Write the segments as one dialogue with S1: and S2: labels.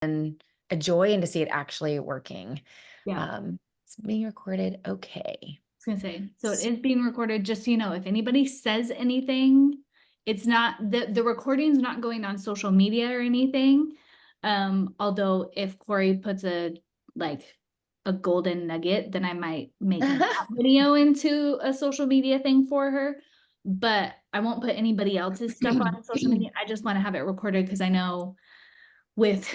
S1: and a joy and to see it actually working.
S2: Yeah.
S1: It's being recorded. Okay.
S2: Gonna say, so it is being recorded, just so you know, if anybody says anything, it's not, the recording's not going on social media or anything. Although if Corie puts like a golden nugget, then I might make that video into a social media thing for her. But I won't put anybody else's stuff on social media. I just want to have it recorded because I know with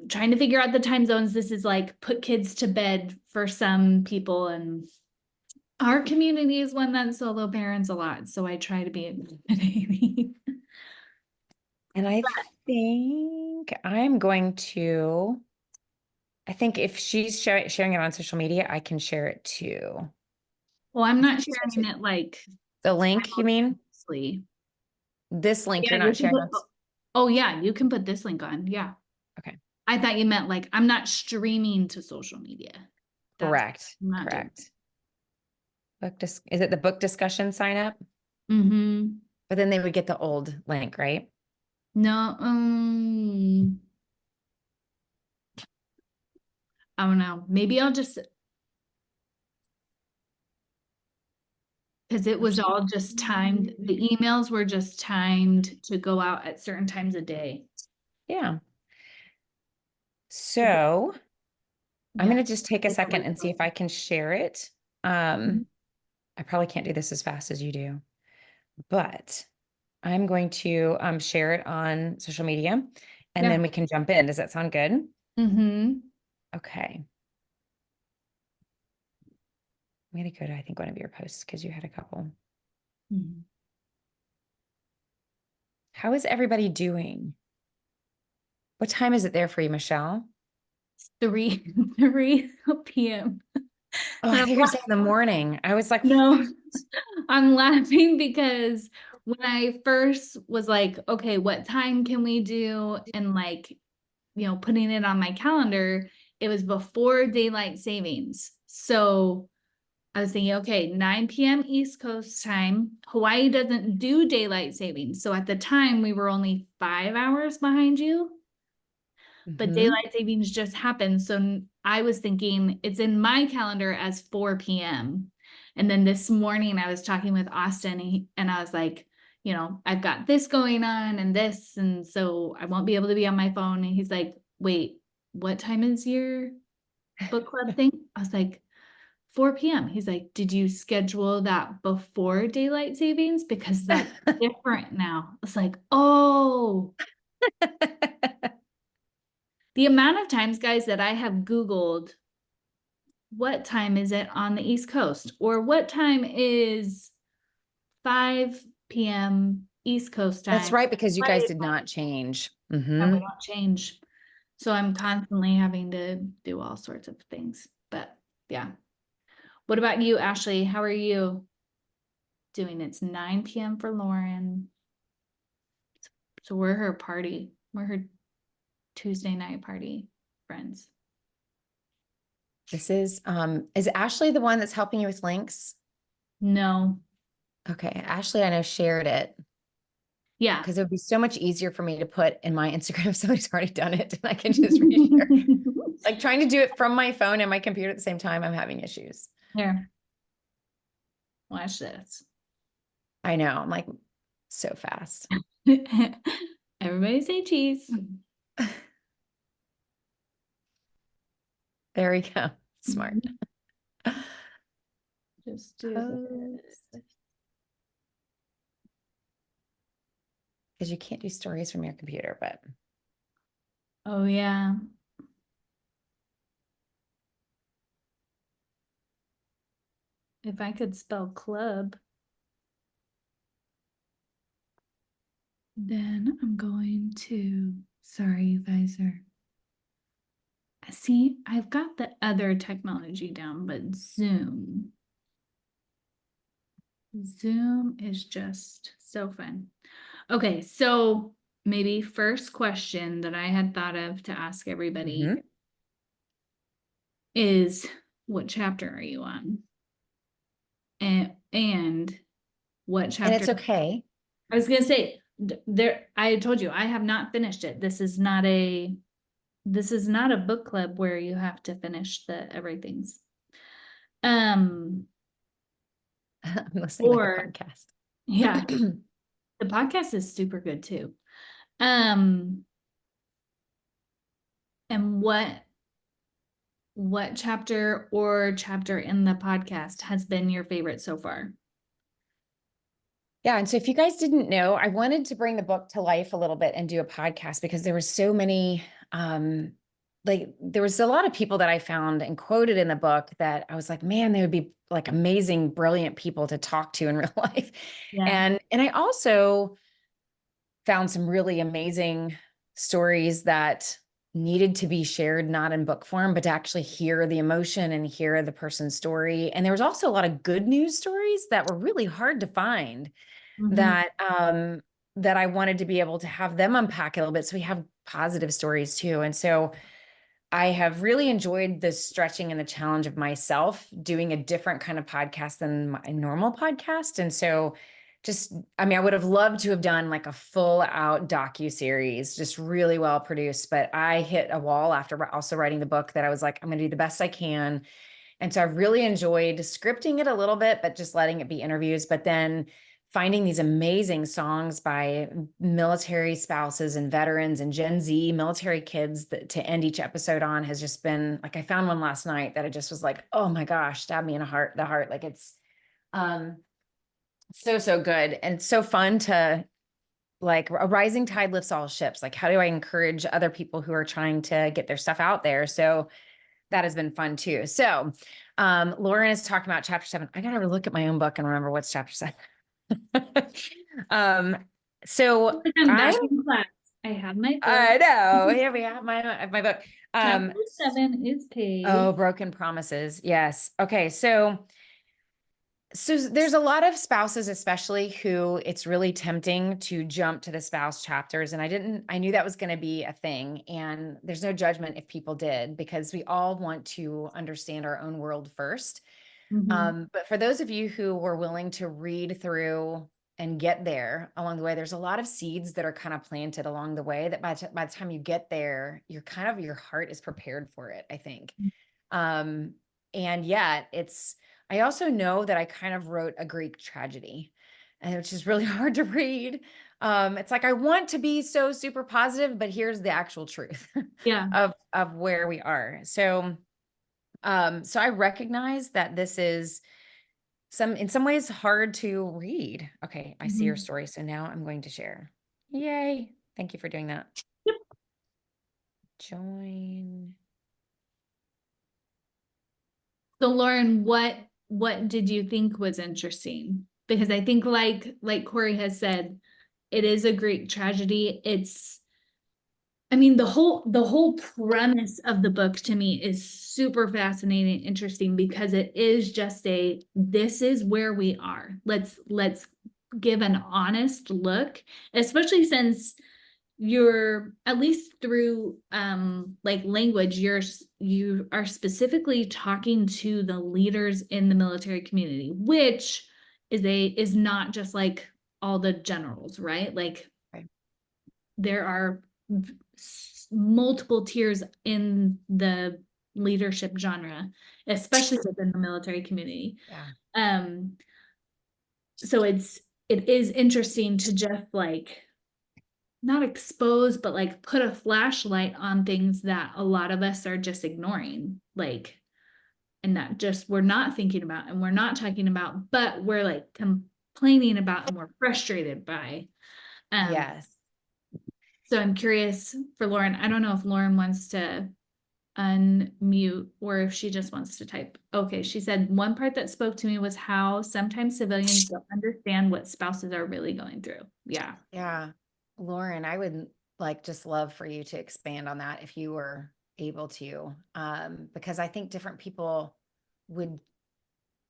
S2: trying to figure out the time zones, this is like put kids to bed for some people, and our community is one that solo parents a lot, so I try to be accommodating.
S1: And I think I'm going to, I think if she's sharing it on social media, I can share it too.
S2: Well, I'm
S1: I think
S2: not
S1: she's
S2: sharing it like
S1: the link, you mean?
S2: simultaneously.
S1: This link
S2: Yeah,
S1: you're
S2: you
S1: not
S2: can
S1: sharing
S2: put,
S1: on.
S2: oh yeah, you can put this link on. Yeah.
S1: Okay.
S2: I thought you meant like I'm not streaming to social media. That's
S1: Correct.
S2: I'm not doing.
S1: Correct. Is it the book discussion sign up?
S2: Mm-hmm.
S1: But then they would get the old link, right?
S2: No, I don't know. Maybe I'll just, because it was all just timed. The emails were just timed to go out at certain times of day.
S1: Yeah. So I'm
S2: Yeah.
S1: going to just take a second and see if I can share it.
S2: Mhm.
S1: I probably can't do this as fast as you do, but I'm going to share it on social media and
S2: Yeah.
S1: then we can jump in. Does that sound good?
S2: Mm-hmm.
S1: Okay. I'm going to go to, I think, one of your posts because you had a couple.
S2: Mm-hmm.
S1: How is everybody doing? What time is it there for you, Michelle?
S2: 3 p.m.
S1: Oh, I
S2: And
S1: think you were saying in the morning. I was like,
S2: no, I'm laughing because when I first was like, okay, what time can we do? And like, putting it on my calendar, it was before daylight savings. So I was thinking, okay, 9 p.m. East Coast time. Hawaii doesn't do daylight savings. So at the time, we were only 5 hours behind you. But
S1: mhm.
S2: daylight savings just happened. So I was thinking it's in my calendar as 4 p.m. And then this morning I was talking with Austin and I was like, I've got this going on and this. And so I won't be able to be on my phone. And he's like, wait, what time is your book club thing? I was like, 4 p.m. He's like, did you schedule that before daylight savings? Because that's different now. I was like, oh. The amount of times, guys, that I have Googled what time is it on the East Coast or what time is 5 p.m. East Coast
S1: That's
S2: time.
S1: right, because you guys
S2: Right.
S1: did not change.
S2: And we
S1: Hmm.
S2: don't change. So I'm constantly having to do all sorts of things. But yeah. What about you, Ashley? How are you doing? It's 9 p.m. for Lauren. So we're her party. We're her Tuesday night party friends.
S1: This is Ashley the one that's helping you with links?
S2: No.
S1: Okay, Ashley, I know shared it
S2: Yeah.
S1: because it would be so much easier for me to put in my Instagram if somebody's already done it and I can just reshare. Like trying to do it from my phone and my computer at the same time, I'm having issues.
S2: Here, watch this.
S1: I know, I'm like so fast.
S2: Everybody say cheese.
S1: There we go. Smart.
S2: Just do
S1: Post.
S2: this.
S1: Because you can't do stories from your computer, but
S2: Oh, yeah. If I could spell club, then I'm going to, sorry, you guys are, see, I've got the other technology down, but Zoom is just so fun. Okay, so maybe first question that I had thought of to ask everybody
S1: mhm.
S2: is, what chapter are you on? And what
S1: And
S2: chapter?
S1: it's okay.
S2: I was gonna say, there, I told you, I have not finished it. This is not a this is not a book club where you have to finish the everythings. Um,
S1: I'm listening like a
S2: or
S1: podcast.
S2: yeah, the podcast is super good too. Um, and what chapter or chapter in the podcast has been your favorite so far?
S1: Yeah. And so if you guys didn't know, I wanted to bring the book to life a little bit and do a podcast because there were so many, like there was a lot of people that I found and quoted in the book that I was like, man, they would be like amazing, brilliant people to talk to in real life.
S2: Yeah.
S1: And I also found some really amazing stories that needed to be shared, not in book form, but to actually hear the emotion and hear the person's story. And there was also a lot of good news stories that were really hard to find
S2: Mhm.
S1: that that I wanted to be able to have them unpack a little bit. So we have positive stories too. And so I have really enjoyed the stretching and the challenge of myself doing a different kind of podcast than my normal podcast. And so just, I mean, I would have loved to have done like a full out docu-series, just really well produced, but I hit a wall after also writing the book that I was like, I'm going to do the best I can. And so I've really enjoyed scripting it a little bit, but just letting it be interviews, but then finding these amazing songs by military spouses and veterans and Gen Z military kids that, to end each episode on has just been like, I found one last night that it just was like, oh my gosh, stabbed me in the heart. Like it's um, so, so good. And it's so fun to like a rising tide lifts all ships. Like, how do I encourage other people who are trying to get their stuff out there? So that has been fun too. So, Lauren is talking about chapter 7. I gotta look at my own book and remember what's chapter 7. um, so
S2: Like I'm back
S1: I'm,
S2: in class. I have my book.
S1: I know, here we have my book.
S2: Chapter 7 is
S1: Oh,
S2: page.
S1: Broken Promises. Yes. Okay. So there's a lot of spouses, especially who it's really tempting to jump to the spouse chapters. And I knew that was going to be a thing. And there's no judgment if people did, because we all want to understand our own world first.
S2: Mhm.
S1: But for those of you who were willing to read through and get there along the way, there's a lot of seeds that are kind of planted along the way that by the time you get there, your heart is prepared for it, I think. Um, and yet I also know that I kind of wrote a Greek tragedy, and which is really hard to read. It's like I want to be so super positive, but here's the actual truth
S2: Yeah.
S1: of where we are. So I recognize that this is in some ways hard to read. Okay, I see your
S2: Mhm.
S1: story. So now I'm going to share. Yay. Thank you for doing that.
S2: Yep.
S1: Join.
S2: So Lauren, what did you think was interesting? Because I think like Corie has said, it is a Greek tragedy. It's I mean the whole premise of the book to me is super fascinating, interesting because it is just this is where we are. Let's give an honest look, especially since you're at least through like language you are specifically talking to the leaders in the military community, which is not just like all the generals, right? Like
S1: Okay.
S2: there are multiple tiers in the leadership genre, especially within the military community.
S1: Yeah.
S2: um so it is interesting to just like not expose, but like put a flashlight on things that a lot of us are just ignoring, like, and that just we're not thinking about and we're not talking about, but we're like complaining about and we're frustrated by. Um,
S1: Yes.
S2: so I'm curious for Lauren. I don't know if Lauren wants to unmute or if she just wants to type. Okay, she said one part that spoke to me was how sometimes civilians don't understand what spouses are really going through. Yeah.
S1: Yeah. Lauren, I would like just love for you to expand on that if you were able to, because I think different people would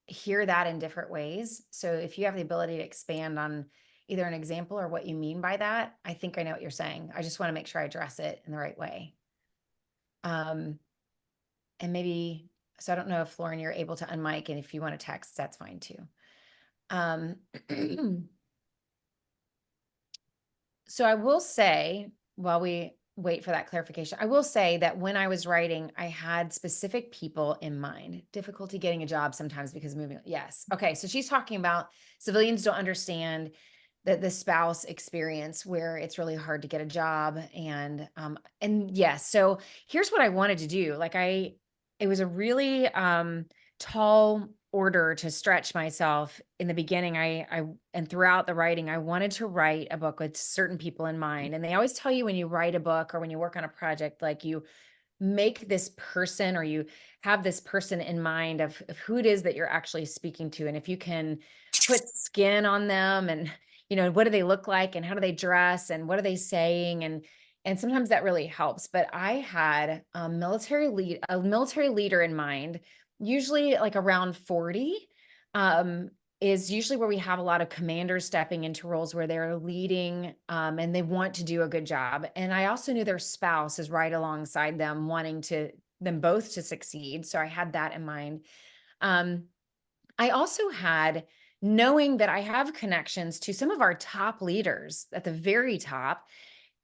S1: hear that in different ways. So if you have the ability to expand on either an example or what you mean by that, I think I know what you're saying. I just want to make sure I address it in the right way. Um, and maybe, so I don't know if Lauren, you're able to unmic, and if you want to text, that's fine too. Um, so I will say, while we wait for that clarification. I will say that when I was writing, I had specific people in mind. Difficulty getting a job sometimes because of moving. Yes. Okay. So she's talking about civilians don't understand that the spouse experience where it's really hard to get a job. And yes. So here's what I wanted to do. It was a really tall order to stretch myself in the beginning. And throughout the writing, I wanted to write a book with certain people in mind. And they always tell you when you write a book or when you work on a project, like you make this person or you have this person in mind of who it is that you're actually speaking to. And if you can put skin on them and, what do they look like and how do they dress and what are they saying? And sometimes that really helps. But I had a military leader in mind, usually like around 40. Is usually where we have a lot of commanders stepping into roles where they're leading, and they want to do a good job. And I also knew their spouse is right alongside them, wanting them both to succeed. So I had that in mind. Um, I also had knowing that I have connections to some of our top leaders at the very top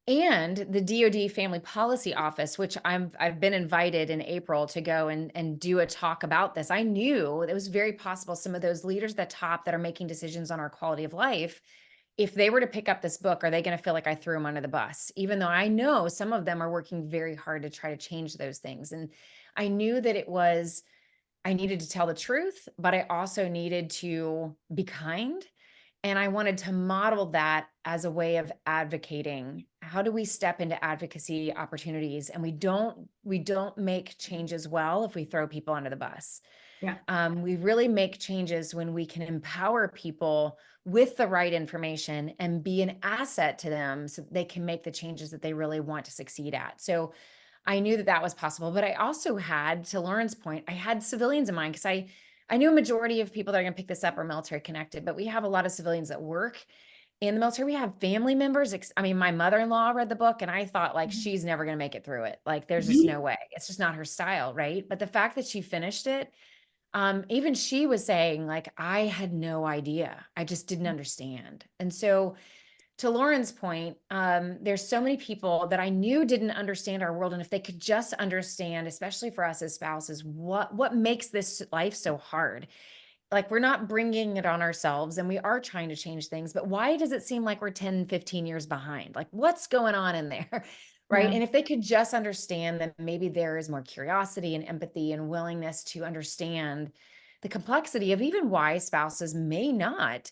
S1: and the DoD Family Policy Office, which I've been invited in April to go and do a talk about this. I knew it was very possible some of those leaders at the top that are making decisions on our quality of life, if they were to pick up this book, are they going to feel like I threw them under the bus? Even though I know some of them are working very hard to try to change those things. And I knew that I needed to tell the truth, but I also needed to be kind. And I wanted to model that as a way of advocating. How do we step into advocacy opportunities? And we don't make changes well if we throw people under the bus.
S2: Yeah.
S1: We really make changes when we can empower people with the right information and be an asset to them so they can make the changes that they really want to succeed at. So I knew that that was possible, but I also had, to Lauren's point, I had civilians in mind because I knew a majority of people that are going to pick this up are military connected, but we have a lot of civilians that work in the military. We have family members. I mean, my mother-in-law read the book and I thought like, she's never going to make it through it. Like, there's just no way. It's just not her style. Right. But the fact that she finished it, even she was saying like, I had no idea. I just didn't understand. And so to Lauren's point, there's so many people that I knew didn't understand our world. And if they could just understand, especially for us as spouses, what makes this life so hard? Like, we're not bringing it on ourselves and we are trying to change things, but why does it seem like we're 10, 15 years behind? Like, what's going on in there? Right.
S2: Yeah.
S1: And if they could just understand, then maybe there is more curiosity and empathy and willingness to understand the complexity of even why spouses may not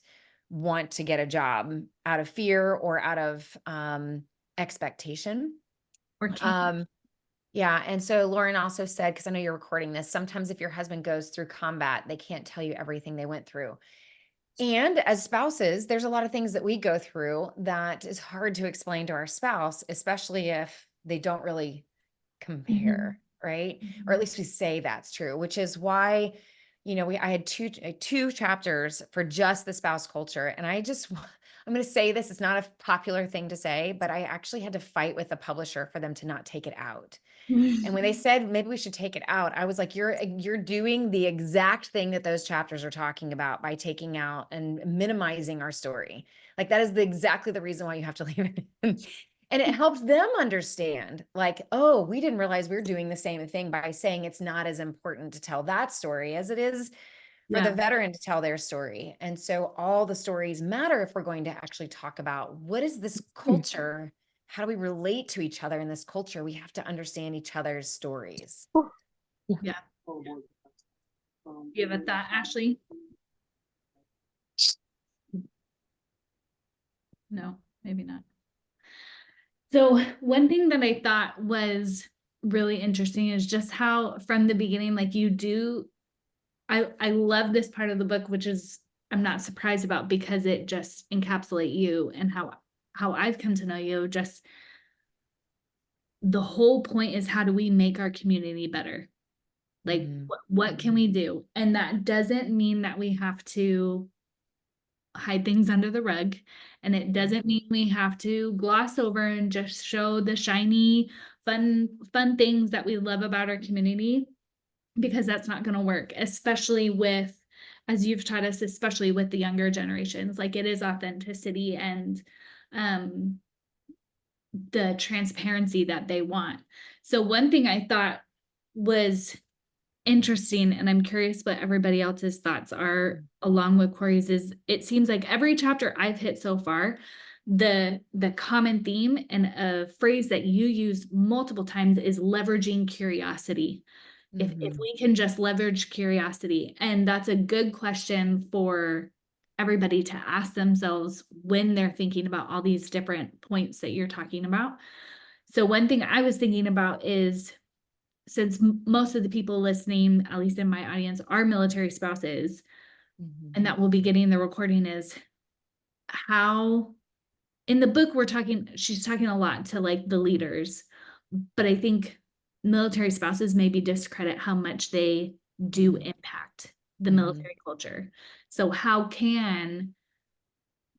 S1: want to get a job out of fear or out of expectation.
S2: Or can't.
S1: Um, yeah. And so Lauren also said, because I know you're recording this, sometimes if your husband goes through combat, they can't tell you everything they went through. And as spouses, there's a lot of things that we go through that is hard to explain to our spouse, especially if they don't really compare, right? Or at least we say that's true, which is why, I had two chapters for just the spouse culture. And I'm going to say this, it's not a popular thing to say, but I actually had to fight with the publisher for them to not take it out. And when they said maybe we should take it out, I was like, you're doing the exact thing that those chapters are talking about by taking out and minimizing our story. Like, that is exactly the reason why you have to leave it in. And it helped them understand, like, oh, we didn't realize we were doing the same thing by saying it's not as important to tell that story as it is for the
S2: Yeah.
S1: veteran to tell their story. And so all the stories matter if we're going to actually talk about what is this culture? How do we relate to each other in this culture? We have to understand each other's stories.
S2: Yeah. You have a thought, Ashley? No, maybe not. So one thing that I thought was really interesting is just how from the beginning, like I love this part of the book, which is I'm not surprised about because it just encapsulate you and how I've come to know you. Just the whole point is how do we make our community better? Like what can we do? And that doesn't mean that we have to hide things under the rug. And it doesn't mean we have to gloss over and just show the shiny, fun things that we love about our community, because that's not going to work, especially with, as you've taught us, especially with the younger generations. Like, it is authenticity and the transparency that they want. So one thing I thought was interesting, and I'm curious what everybody else's thoughts are along with Corey's, is it seems like every chapter I've hit so far, the common theme and a phrase that you use multiple times is leveraging curiosity. If
S1: Mhm.
S2: we can just leverage curiosity, and that's a good question for everybody to ask themselves when they're thinking about all these different points that you're talking about. So one thing I was thinking about is, since most of the people listening, at least in my audience, are military spouses,
S1: Mhm.
S2: and that will be getting the recording, is how in the book she's talking a lot to like the leaders, but I think military spouses maybe discredit how much they do
S1: Mhm.
S2: impact the
S1: Mhm.
S2: military culture. So how can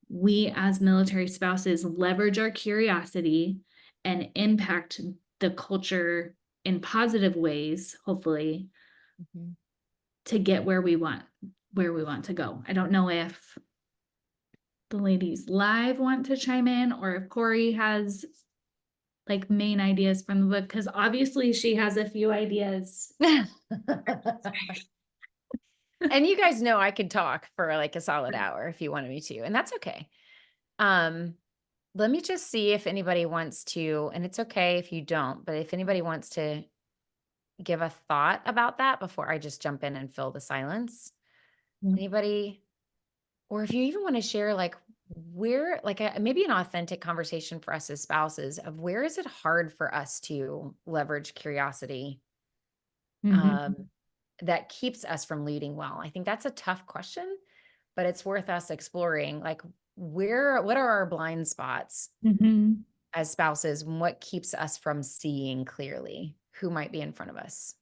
S2: we as military spouses leverage our curiosity and impact the culture in positive ways, hopefully,
S1: Mhm.
S2: to get where we want to go. I don't know if the ladies live want to chime in or if Corie has like main ideas from the book, because obviously she has a few ideas.
S1: And you guys know I could talk for like a solid hour if you wanted me to, and that's okay. Um, Let me just see if anybody wants to, and it's okay if you don't, but if anybody wants to give a thought about that before I just jump in and fill the silence. Anybody? Or if you even want to share like where like maybe an authentic conversation for us as spouses of where is it hard for us to leverage curiosity
S2: Mm-hmm.
S1: um, that keeps us from leading well? I think that's a tough question, but it's worth us exploring. Like what are our blind spots
S2: Mm-hmm.
S1: as spouses and what keeps us from seeing clearly who might be in front of us?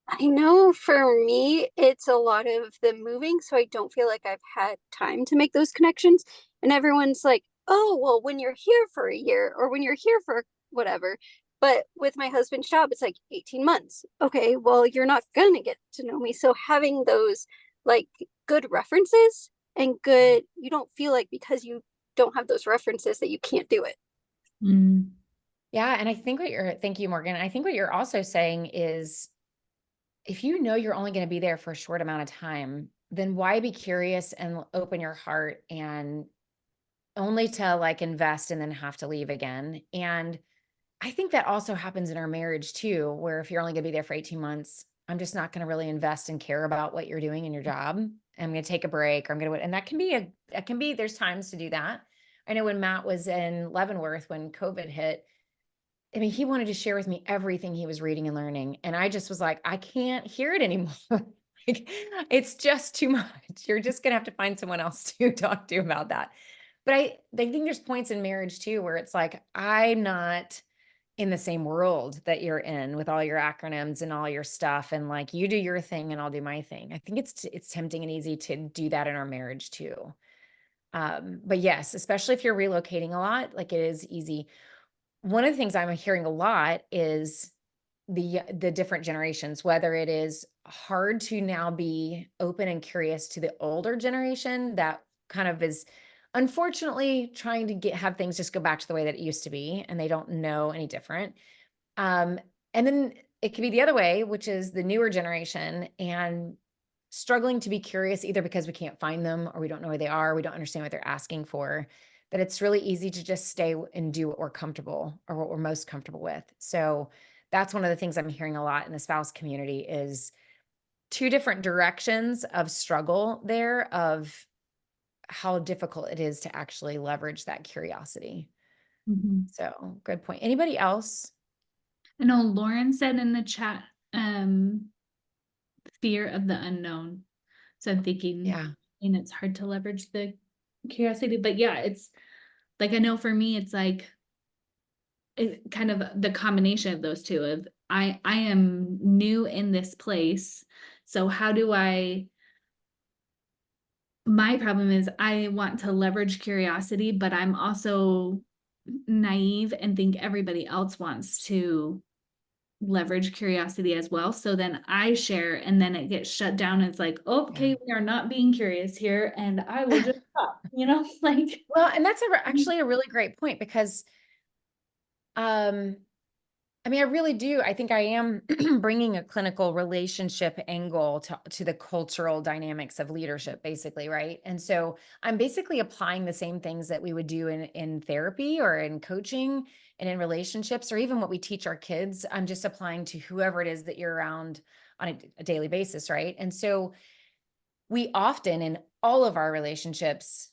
S3: I know for me, it's a lot of the moving, so I don't feel like I've had time to make those connections. And everyone's like, oh, well, when you're here for a year or when you're here for whatever. But with my husband's job, it's like 18 months. Okay, well, you're not going to get to know me. So having those like good references and good, you don't feel like because you don't have those references that you can't do it.
S2: Mm-hmm.
S1: Yeah, and I think thank you, Morgan. I think what you're also saying is if you know you're only going to be there for a short amount of time, then why be curious and open your heart and only to like invest and then have to leave again? And I think that also happens in our marriage too, where if you're only going to be there for 18 months, I'm just not going to really invest and care about what you're doing in your job. I'm going to take a break or I'm going to, and that can be, there's times to do that. I know when Matt was in Leavenworth, when COVID hit, I mean, he wanted to share with me everything he was reading and learning. And I just was like, I can't hear it anymore. Like, it's just too much. You're just going to have to find someone else to talk to about that. But I think there's points in marriage too where it's like, I'm not in the same world that you're in with all your acronyms and all your stuff. And like, you do your thing and I'll do my thing. I think it's tempting and easy to do that in our marriage too. But yes, especially if you're relocating a lot, like it is easy. One of the things I'm hearing a lot is the different generations, whether it is hard to now be open and curious to the older generation that kind of is unfortunately trying to have things just go back to the way that it used to be, and they don't know any different. Um, and then it could be the other way, which is the newer generation and struggling to be curious either because we can't find them or we don't know where they are, we don't understand what they're asking for, that it's really easy to just stay and do what we're comfortable or what we're most comfortable with. So that's one of the things I'm hearing a lot in the spouse community is two different directions of struggle there of how difficult it is to actually leverage that curiosity.
S2: Mm-hmm.
S1: So good point. Anybody else?
S2: I know Lauren said in the chat, um, fear of the unknown. So I'm thinking,
S1: Yeah.
S2: and it's hard to leverage the curiosity, but yeah, it's like, I know for me, it's like kind of the combination of those two of I am new in this place. So how do my problem is I want to leverage curiosity, but I'm also naive and think everybody else wants to leverage curiosity as well. So then I share and then it gets shut down. It's like,
S1: Yeah.
S2: okay, we are not being curious here. And I will just stop, like,
S1: Well, and that's actually a really great point because I mean, I really do. I think I am bringing a clinical relationship angle to the cultural dynamics of leadership, basically, right? And so I'm basically applying the same things that we would do in therapy or in coaching and in relationships, or even what we teach our kids. I'm just applying to whoever it is that you're around on a daily basis, right? And so we often, in all of our relationships,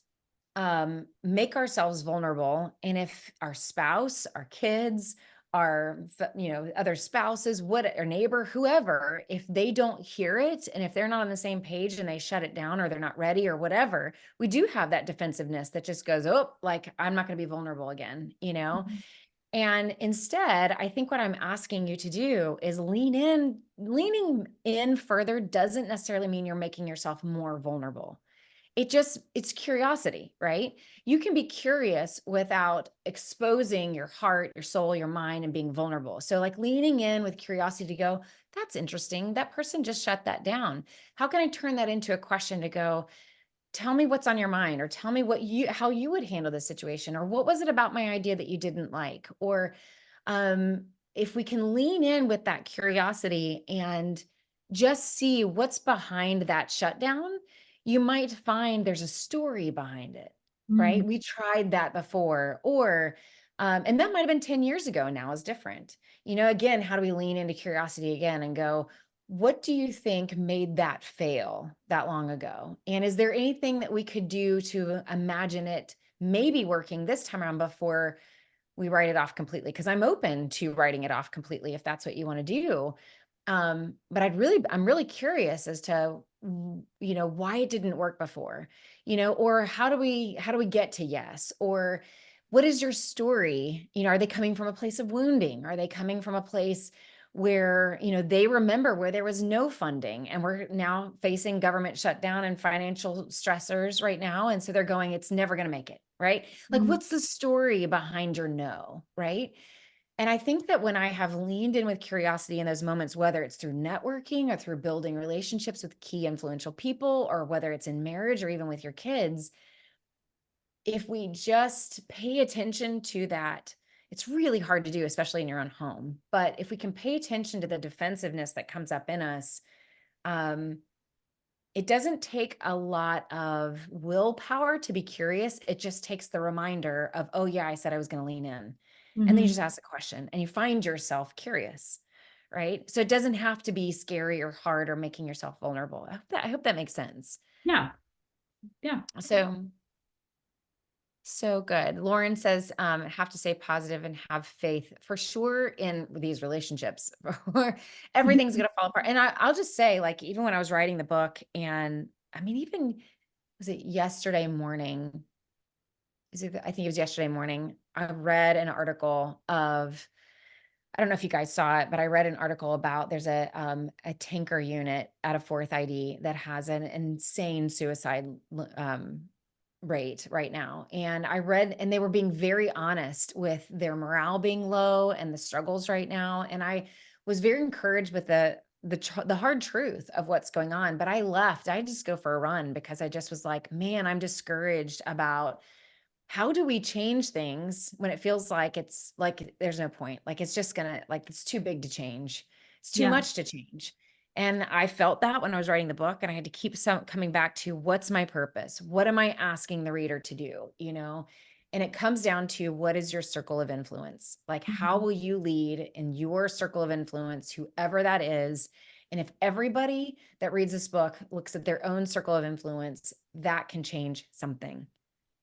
S1: make ourselves vulnerable. And if our spouse, our kids, other spouses, our neighbor, whoever, if they don't hear it, and if they're not on the same page and they shut it down, or they're not ready or whatever, we do have that defensiveness that just goes, oh, like, I'm not going to be vulnerable again,
S2: Mhm.
S1: And instead, I think what I'm asking you to do is lean in. Leaning in further doesn't necessarily mean you're making yourself more vulnerable. It's curiosity, right? You can be curious without exposing your heart, your soul, your mind, and being vulnerable. So, like, leaning in with curiosity to go, that's interesting. That person just shut that down. How can I turn that into a question to go, tell me what's on your mind, or tell me how you would handle this situation, or what was it about my idea that you didn't like? Or if we can lean in with that curiosity and just see what's behind that shutdown, you might find there's a story behind it,
S2: Mm.
S1: right? We tried that before, or and that might have been 10 years ago. Now is different. Again, how do we lean into curiosity again and go, what do you think made that fail that long ago? And is there anything that we could do to imagine it maybe working this time around before we write it off completely? Because I'm open to writing it off completely if that's what you want to do. But I'm really curious as to, why it didn't work before, or how do we get to yes? Or what is your story? Are they coming from a place of wounding? Are they coming from a place where, they remember where there was no funding, and we're now facing government shutdown and financial stressors right now? And so they're going, it's never going to make it, right? Like,
S2: Mm.
S1: what's the story behind your no, right? And I think that when I have leaned in with curiosity in those moments, whether it's through networking or through building relationships with key influential people, or whether it's in marriage or even with your kids, if we just pay attention to that, it's really hard to do, especially in your own home. But if we can pay attention to the defensiveness that comes up in us, um, it doesn't take a lot of willpower to be curious. It just takes the reminder of, oh, yeah, I said I was going to lean in. And then you
S2: Mhm.
S1: just ask a question and you find yourself curious, right? So it doesn't have to be scary or hard or making yourself vulnerable. I hope that makes sense.
S2: Yeah. Yeah.
S1: So good. Lauren says, have to stay positive and have faith for sure in these relationships, or everything's going to fall apart. And I'll just say, like, even when I was writing the book, and I mean, even was it yesterday morning? I think it was yesterday morning. I read an article of, I don't know if you guys saw it, but I read an article about there's a tanker unit out of Fourth ID that has an insane suicide rate right now. And I read, and they were being very honest with their morale being low and the struggles right now. And I was very encouraged with the hard truth of what's going on. But I left. I just go for a run because I just was like, man, I'm discouraged about how do we change things when it feels like it's like there's no point, like it's just gonna, like, it's too big to change, it's too
S2: Yeah.
S1: much to change. And I felt that when I was writing the book, and I had to keep coming back to, what's my purpose, what am I asking the reader to do, and it comes down to, what is your circle of influence? Like, how
S2: Mhm.
S1: will you lead in your circle of influence, whoever that is? And if everybody that reads this book looks at their own circle of influence, that can change something.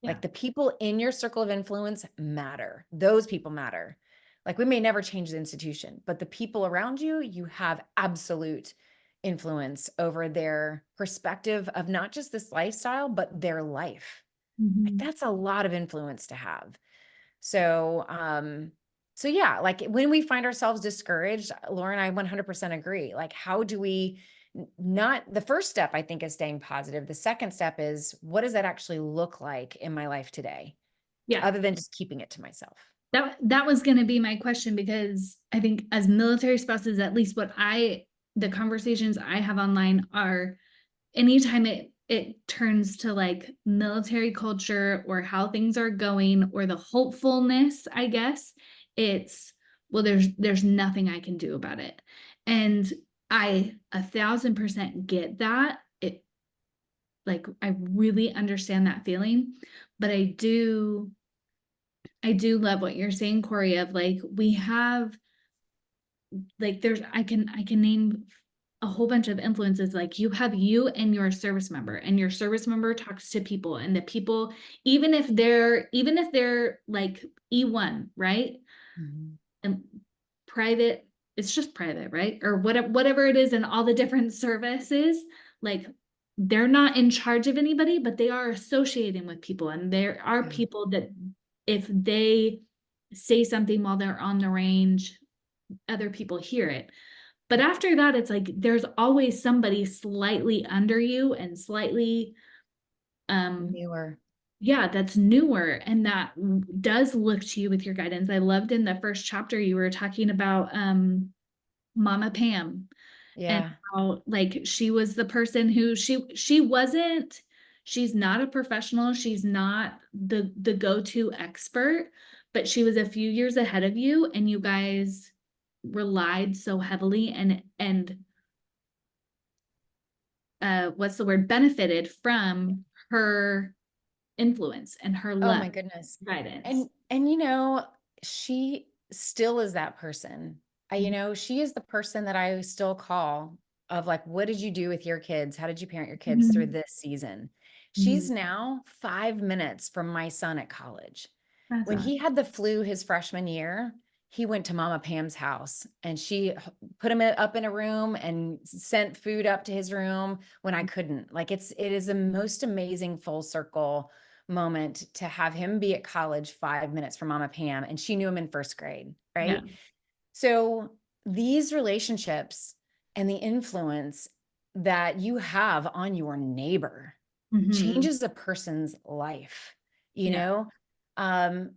S2: Yeah.
S1: Like, the people in your circle of influence matter. Those people matter. Like, we may never change the institution, but the people around you, you have absolute influence over their perspective of not just this lifestyle, but their life. Like,
S2: Mhm.
S1: that's a lot of influence to have. So yeah, like, when we find ourselves discouraged, Laura and I 100% agree. Like, how do we not, the first step, I think, is staying positive. The second step is, what does that actually look like in my life today,
S2: Yeah.
S1: other than just keeping it to myself?
S2: That was going to be my question, because I think as military spouses, at least the conversations I have online are, anytime it turns to like military culture or how things are going or the hopefulness, I guess, It's, well, there's nothing I can do about it. And I 1,000% get that. It, like, I really understand that feeling, but I do love what you're saying, Corie, of like, we have, like, there's, I can name a whole bunch of influences. Like, you have you and your service member, and your service member talks to people, and the people, even if they're like E1, right?
S1: Mhm.
S2: And private, it's just private, right? Or whatever it is in all the different services, like, they're not in charge of anybody, but they are associating with people. And there are
S1: Yeah.
S2: people that if they say something while they're on the range, other people hear it. But after that, it's like there's always somebody slightly under you and slightly
S1: Newer.
S2: yeah, that's newer and that does look to you with your guidance. I loved in the first chapter you were talking about Mama Pam, and
S1: Yeah.
S2: how like she was the person who she's not a professional, she's not the go-to expert, but she was a few years ahead of you, and you guys relied so heavily and what's the word, benefited from her influence and her
S1: Oh
S2: love
S1: my goodness.
S2: guidance.
S1: And she still is that person. She is the person that I still call of like, what did you do with your kids? How did you parent your kids through
S2: Mhm.
S1: this season? She's
S2: Mhm.
S1: now 5 minutes from my son at college.
S2: That's
S1: When
S2: awesome.
S1: he had the flu his freshman year, he went to Mama Pam's house and she put him up in a room and sent food up to his room when I couldn't. Like it is the most amazing full circle moment to have him be at college 5 minutes from Mama Pam, and she knew him in first grade,
S2: Yeah.
S1: right? So these relationships and the influence that you have on your neighbor
S2: Mhm.
S1: changes a person's life, you
S2: Yeah.
S1: know? Um,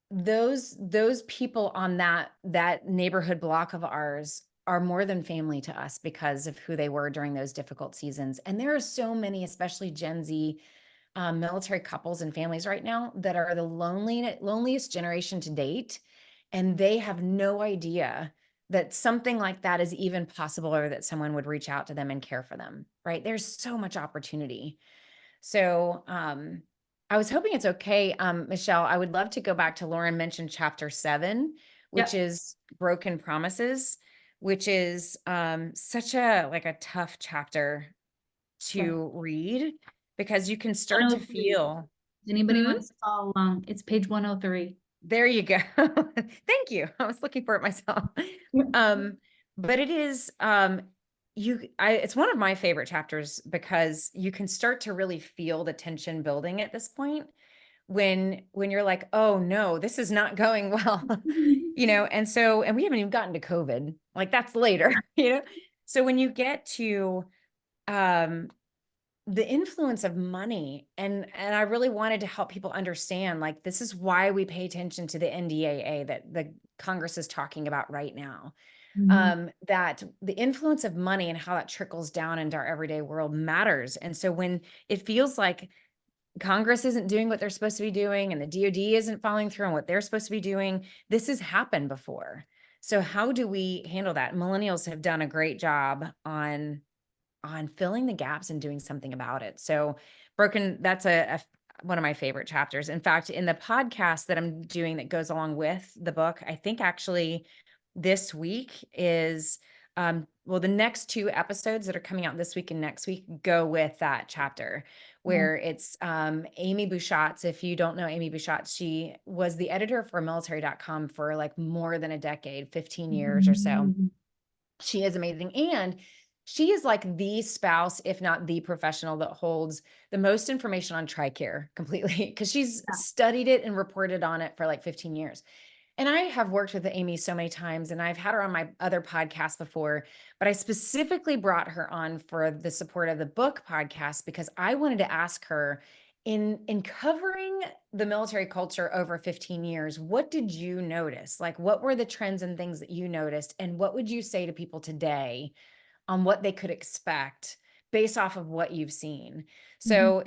S1: those people on that neighborhood block of ours are more than family to us because of who they were during those difficult seasons. And there are so many, especially Gen Z military couples and families right now that are the loneliest generation to date, and they have no idea that something like that is even possible or that someone would reach out to them and care for them, right? There's so much opportunity. So I was hoping it's okay, Michelle, I would love to go back to Lauren mentioned chapter 7, which
S2: Yep.
S1: is broken promises, which is such a like a tough chapter
S2: Yeah.
S1: to read because you can start to
S2: 103.
S1: feel.
S2: If anybody
S1: Hmm?
S2: wants to follow along, it's page 103.
S1: There you go. Thank you. I was looking for it myself. Um, but it is it's one of my favorite chapters because you can start to really feel the tension building at this point when you're like, oh no, this is not going well. And we haven't even gotten to COVID. Like that's later. So when you get to um the influence of money, and I really wanted to help people understand, like, this is why we pay attention to the NDAA that the Congress is talking about right now.
S2: Mhm.
S1: That the influence of money and how that trickles down into our everyday world matters. And so when it feels like Congress isn't doing what they're supposed to be doing and the DoD isn't following through on what they're supposed to be doing, this has happened before. So how do we handle that? Millennials have done a great job on filling the gaps and doing something about it. So that's one of my favorite chapters. In fact, in the podcast that I'm doing that goes along with the book, I think actually this week is well, the next 2 episodes that are coming out this week and next week go with that chapter
S2: Yeah.
S1: where it's Amy Bouchatz. If you don't know Amy Bouchatz, she was the editor for military.com for like more than a decade, 15 years or so.
S2: Mhm.
S1: She is amazing. And she is like the spouse, if not the professional that holds the most information on TRICARE completely, because she's
S2: Yeah.
S1: studied it and reported on it for like 15 years. And I have worked with Amy so many times, and I've had her on my other podcast before, but I specifically brought her on for the support of the book podcast because I wanted to ask her in covering the military culture over 15 years, what did you notice? Like, what were the trends and things that you noticed? And what would you say to people today on what they could expect based off of what you've seen?
S2: Mhm.
S1: So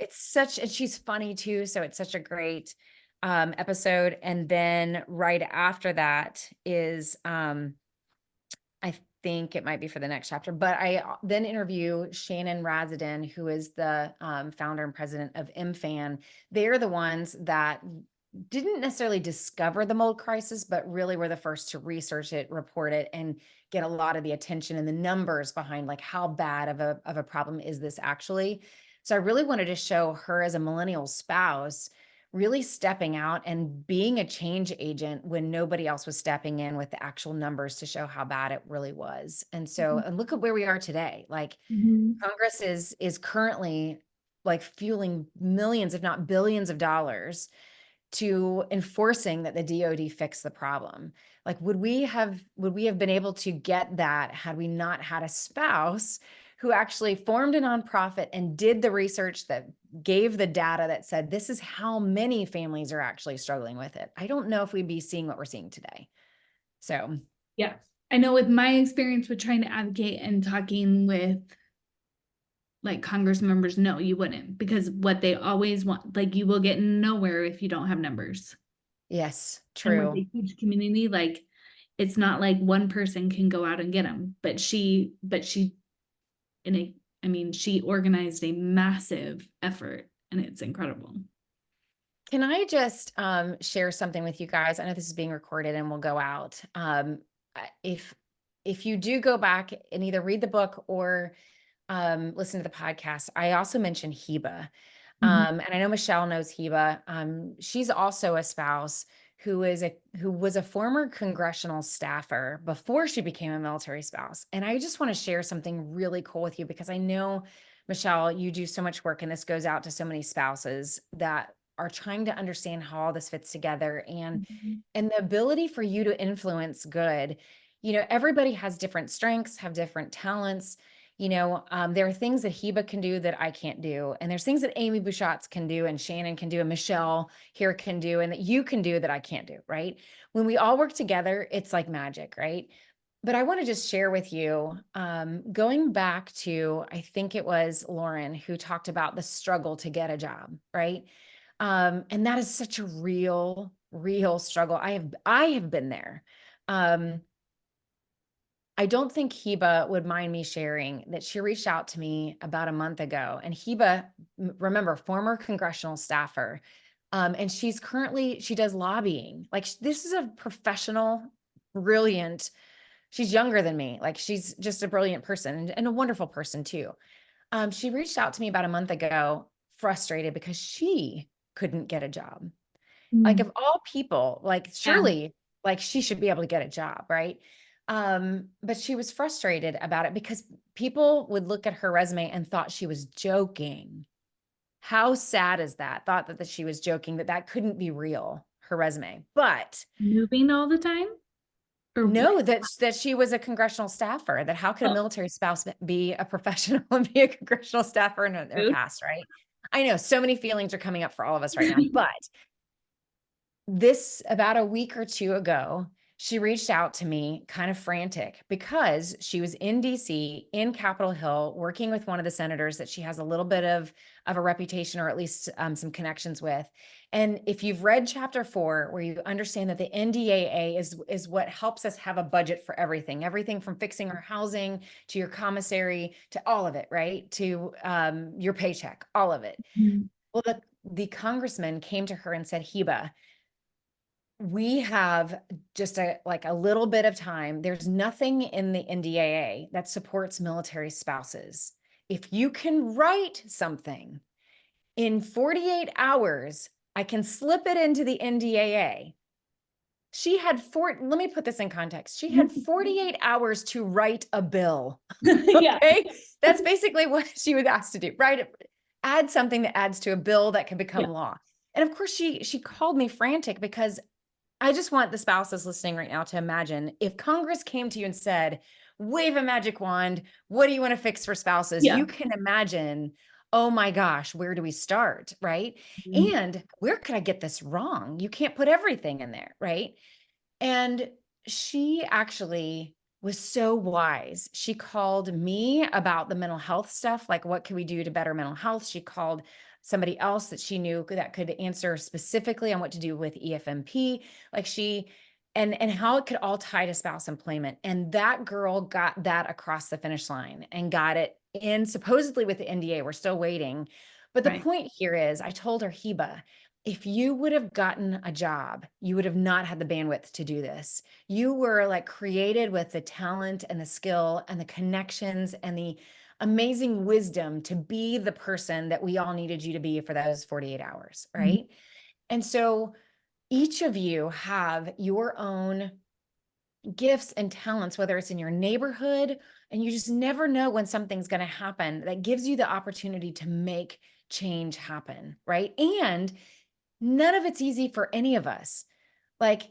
S1: and she's funny too. So it's such a great episode. And then right after that is, I think it might be for the next chapter, but I then interview Shannon Razadin, who is the founder and president of MFAN. They're the ones that didn't necessarily discover the mold crisis, but really were the first to research it, report it, and get a lot of the attention and the numbers behind like how bad of a problem is this actually. So I really wanted to show her as a millennial spouse really stepping out and being a change agent when nobody else was stepping in with the actual numbers to show how bad it really was. And so, and look at where we are today. Like
S2: Mhm.
S1: Congress is currently like fueling millions, if not billions of dollars to enforcing that the DoD fix the problem. Like, would we have been able to get that had we not had a spouse who actually formed a nonprofit and did the research that gave the data that said this is how many families are actually struggling with it? I don't know if we'd be seeing what we're seeing today. So
S2: Yeah. I know with my experience with trying to advocate and talking with like Congress members, no, you wouldn't, because what they always want, like you will get nowhere if you don't have numbers.
S1: yes,
S2: And with
S1: true.
S2: a huge community, like it's not like one person can go out and get them, but in a, I mean, she organized a massive effort and it's incredible.
S1: Can I just share something with you guys? I know this is being recorded and will go out. If you do go back and either read the book or listen to the podcast, I also mentioned Heba.
S2: Mhm.
S1: And I know Michelle knows Heba. She's also a spouse who was a former congressional staffer before she became a military spouse. And I just want to share something really cool with you because I know, Michelle, you do so much work, and this goes out to so many spouses that are trying to understand how all this fits together
S2: Mhm.
S1: and the ability for you to influence good. You know, everybody has different strengths, have different talents. You know, there are things that Heba can do that I can't do. And there's things that Amy Bouchatz can do and Shannon can do and Michelle here can do and that you can do that I can't do, right? When we all work together, it's like magic, right? But I want to just share with you, going back to, I think it was Lauren who talked about the struggle to get a job, right? And that is such a real struggle. I have been there. Um, I don't think Heba would mind me sharing that she reached out to me about a month ago. And Heba, remember, former congressional staffer. And she does lobbying. Like this is a professional, brilliant, she's younger than me. Like she's just a brilliant person and a wonderful person too. She reached out to me about a month ago, frustrated because she couldn't get a job. Like
S2: Mm.
S1: of all people, like
S2: Yeah.
S1: surely like she should be able to get a job, right? But she was frustrated about it because people would look at her resume and thought she was joking. How sad is that? Thought that she was joking, that couldn't be real, her resume. But
S2: Moving all the time or what?
S1: no, that she was a congressional staffer, that how could a
S2: Oh,
S1: military spouse be a professional and be a congressional staffer in their
S2: rude.
S1: past, right? I know so many feelings are coming up for all of us right now, but this about a week or two ago, she reached out to me kind of frantic because she was in DC in Capitol Hill working with one of the senators that she has a little bit of a reputation or at least some connections with. And if you've read chapter 4, where you understand that the NDAA is what helps us have a budget for everything from fixing our housing to your commissary to all of it, right? To your paycheck, all of it.
S2: Mhm.
S1: Well, the congressman came to her and said, Heba, we have just a little bit of time. There's nothing in the NDAA that supports military spouses. If you can write something in 48 hours, I can slip it into the NDAA. She had let me put this in context. She had 48 hours to write a bill.
S2: Yeah.
S1: Okay. That's basically what she was asked to do, right? Add something that adds to a bill that can
S2: Yeah.
S1: become law. And of course, she called me frantic because I just want the spouses listening right now to imagine if Congress came to you and said, wave a magic wand, what do you want to fix for spouses?
S2: Yeah.
S1: You can imagine, oh my gosh, where do we start? Right.
S2: Mhm.
S1: And where could I get this wrong? You can't put everything in there. Right. And she actually was so wise. She called me about the mental health stuff, like what can we do to better mental health? She called somebody else that she knew that could answer specifically on what to do with EFMP, like she and how it could all tie to spouse employment. And that girl got that across the finish line and got it in supposedly with the NDA. We're still waiting. But the
S2: Right.
S1: point here is I told her, Heba, if you would have gotten a job, you would have not had the bandwidth to do this. You were like created with the talent and the skill and the connections and the amazing wisdom to be the person that we all needed you to be for those 48 hours,
S2: Mhm.
S1: right? And so each of you have your own gifts and talents, whether it's in your neighborhood, and you just never know when something's going to happen that gives you the opportunity to make change happen, right? And none of it's easy for any of us. Like,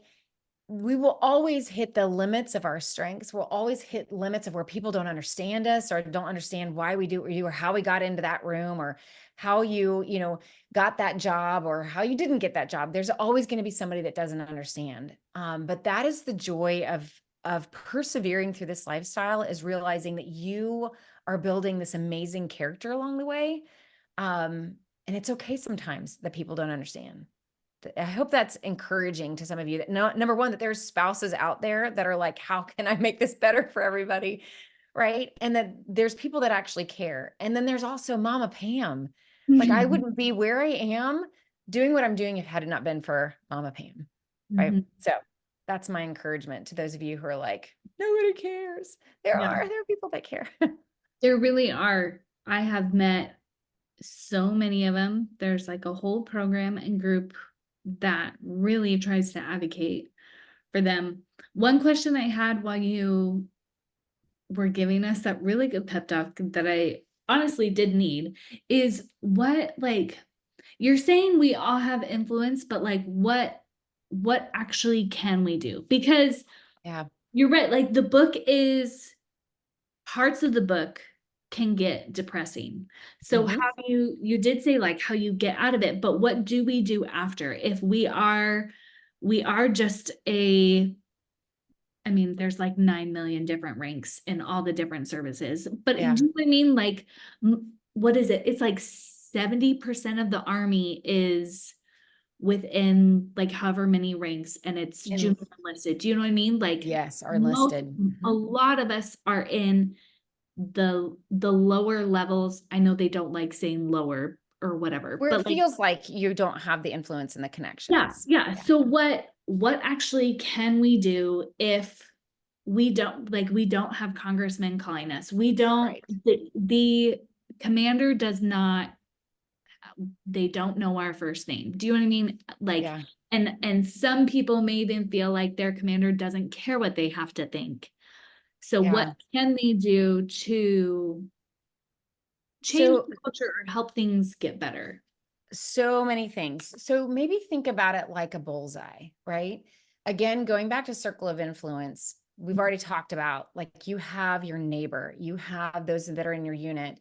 S1: we will always hit the limits of our strengths. We'll always hit limits of where people don't understand us or don't understand why we do what we do or how we got into that room or how you got that job or how you didn't get that job. There's always going to be somebody that doesn't understand. But that is the joy of persevering through this lifestyle, is realizing that you are building this amazing character along the way. And it's okay sometimes that people don't understand. I hope that's encouraging to some of you that number one, that there's spouses out there that are like, how can I make this better for everybody? Right. And that there's people that actually care. And then there's also Mama Pam. Like, I
S2: Mhm.
S1: wouldn't be where I am doing what I'm doing if had it not been for Mama Pam. Right.
S2: Mhm.
S1: So that's my encouragement to those of you who are like, nobody cares. There
S2: Yeah,
S1: are people that care.
S2: there really are. I have met so many of them. There's like a whole program and group that really tries to advocate for them. One question I had while you were giving us that really good pep talk that I honestly did need is what, like, you're saying we all have influence, but like what actually can we do? Because
S1: Yeah.
S2: you're right, like the book is parts of the book can get depressing. So
S1: Hmm.
S2: how do you did say like how you get out of it, but what do we do after if we are just a I mean, there's like 9 million different ranks in all the different services. But do
S1: Yeah.
S2: you know what I mean? Like, what is it? It's like 70% of the army is within like however many ranks and it's
S1: And
S2: junior enlisted. Do you know what I mean? Like
S1: yes, are
S2: most
S1: listed.
S2: a lot of us are in the lower levels. I know they don't like saying lower or whatever,
S1: Where it
S2: but like
S1: feels like you don't have the influence and the
S2: yeah,
S1: connections.
S2: yeah.
S1: Yeah.
S2: So what actually can we do if we don't have congressmen calling us? We don't
S1: Right.
S2: the commander does not they don't know our first name. Do you know what I mean? Like
S1: Yeah.
S2: and some people may even feel like their commander doesn't care what they have to think. So what
S1: Yeah.
S2: can they do to change
S1: So,
S2: the culture or help things get better?
S1: so many things. So maybe think about it like a bullseye, right? Again, going back to circle of influence, we've already talked about, like, you have your neighbor, you have those that are in your unit.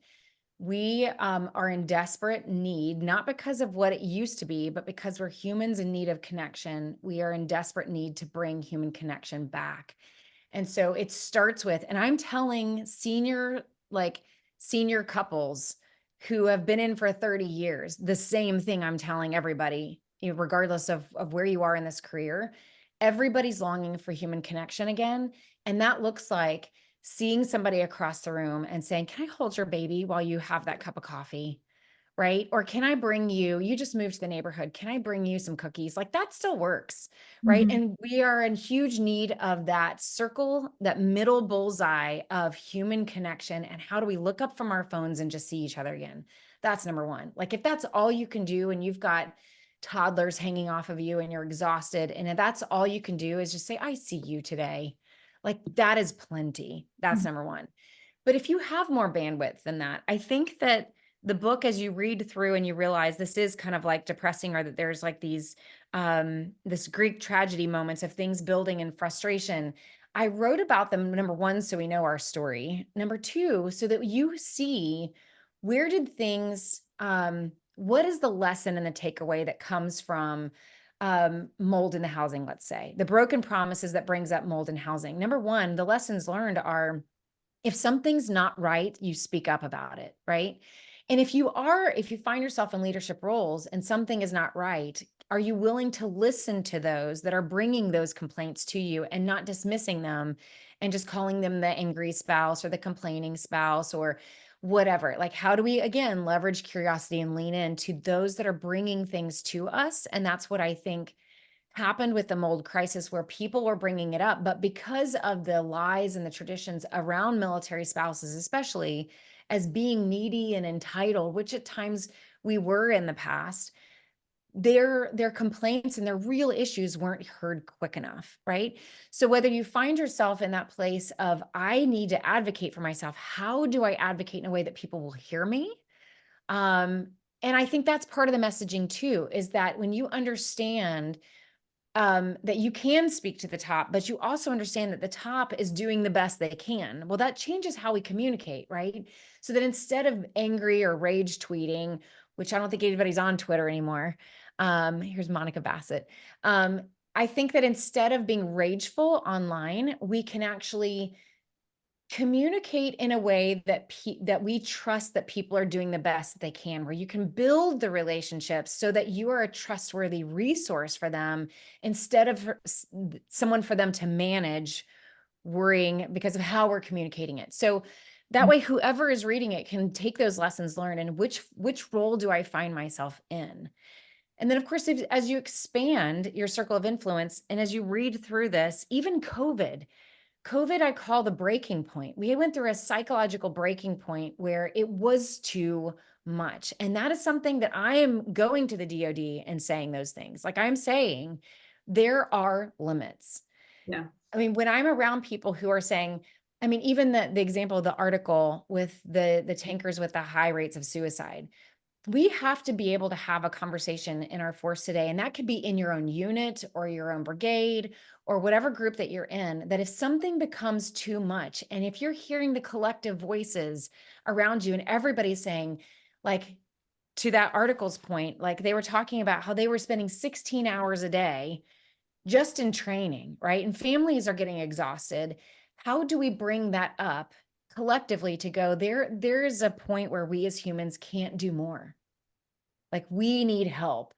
S1: We are in desperate need, not because of what it used to be, but because we're humans in need of connection. We are in desperate need to bring human connection back. And so it starts with, and I'm telling senior couples who have been in for 30 years, the same thing I'm telling everybody, regardless of where you are in this career. Everybody's longing for human connection again. And that looks like seeing somebody across the room and saying, can I hold your baby while you have that cup of coffee? Right? Or can I bring you just moved to the neighborhood. Can I bring you some cookies? Like, that still works. Right.
S2: Mhm.
S1: And we are in huge need of that circle, that middle bullseye of human connection. And how do we look up from our phones and just see each other again? That's number one. Like, if that's all you can do and you've got toddlers hanging off of you and you're exhausted, and that's all you can do is just say, I see you today. Like, that is plenty. That's number one. But if you have more bandwidth than that, I think that the book, as you read through and you realize this is kind of like depressing, or that there's like these this Greek tragedy moments of things building and frustration. I wrote about them, number one, so we know our story. Number two, so that you see, where did things what is the lesson and the takeaway that comes from mold in the housing, let's say, the broken promises that brings up mold in housing. Number one, the lessons learned are, if something's not right, you speak up about it, right? And if you find yourself in leadership roles and something is not right, are you willing to listen to those that are bringing those complaints to you and not dismissing them and just calling them the angry spouse or the complaining spouse or whatever? Like, how do we, again, leverage curiosity and lean into those that are bringing things to us? And that's what I think happened with the mold crisis, where people were bringing it up, but because of the lies and the traditions around military spouses, especially as being needy and entitled, which at times we were in the past, their complaints and their real issues weren't heard quick enough, right? So whether you find yourself in that place of, I need to advocate for myself, how do I advocate in a way that people will hear me? And I think that's part of the messaging too, is that when you understand that you can speak to the top, but you also understand that the top is doing the best they can. Well, that changes how we communicate, right? So that instead of angry or rage tweeting, which I don't think anybody's on Twitter anymore. Here's Monica Bassett. I think that instead of being rageful online, we can actually communicate in a way that that we trust that people are doing the best that they can, where you can build the relationships so that you are a trustworthy resource for them instead of someone for them to manage, worrying because of how we're communicating it. So that way, whoever is reading it can take those lessons learned and which role do I find myself in? And then, of course, as you expand your circle of influence and as you read through this, even COVID, I call the breaking point. We went through a psychological breaking point where it was too much. And that is something that I am going to the DoD and saying those things. Like, I'm saying there are limits.
S2: Yeah.
S1: I mean, when I'm around people who are saying, I mean, even the example of the article with the tankers with the high rates of suicide, we have to be able to have a conversation in our force today. And that could be in your own unit or your own brigade or whatever group that you're in, that if something becomes too much, and if you're hearing the collective voices around you and everybody's saying, like, to that article's point, like they were talking about how they were spending 16 hours a day just in training, right? And families are getting exhausted. How do we bring that up collectively to go, there's a point where we as humans can't do more. Like, we need help.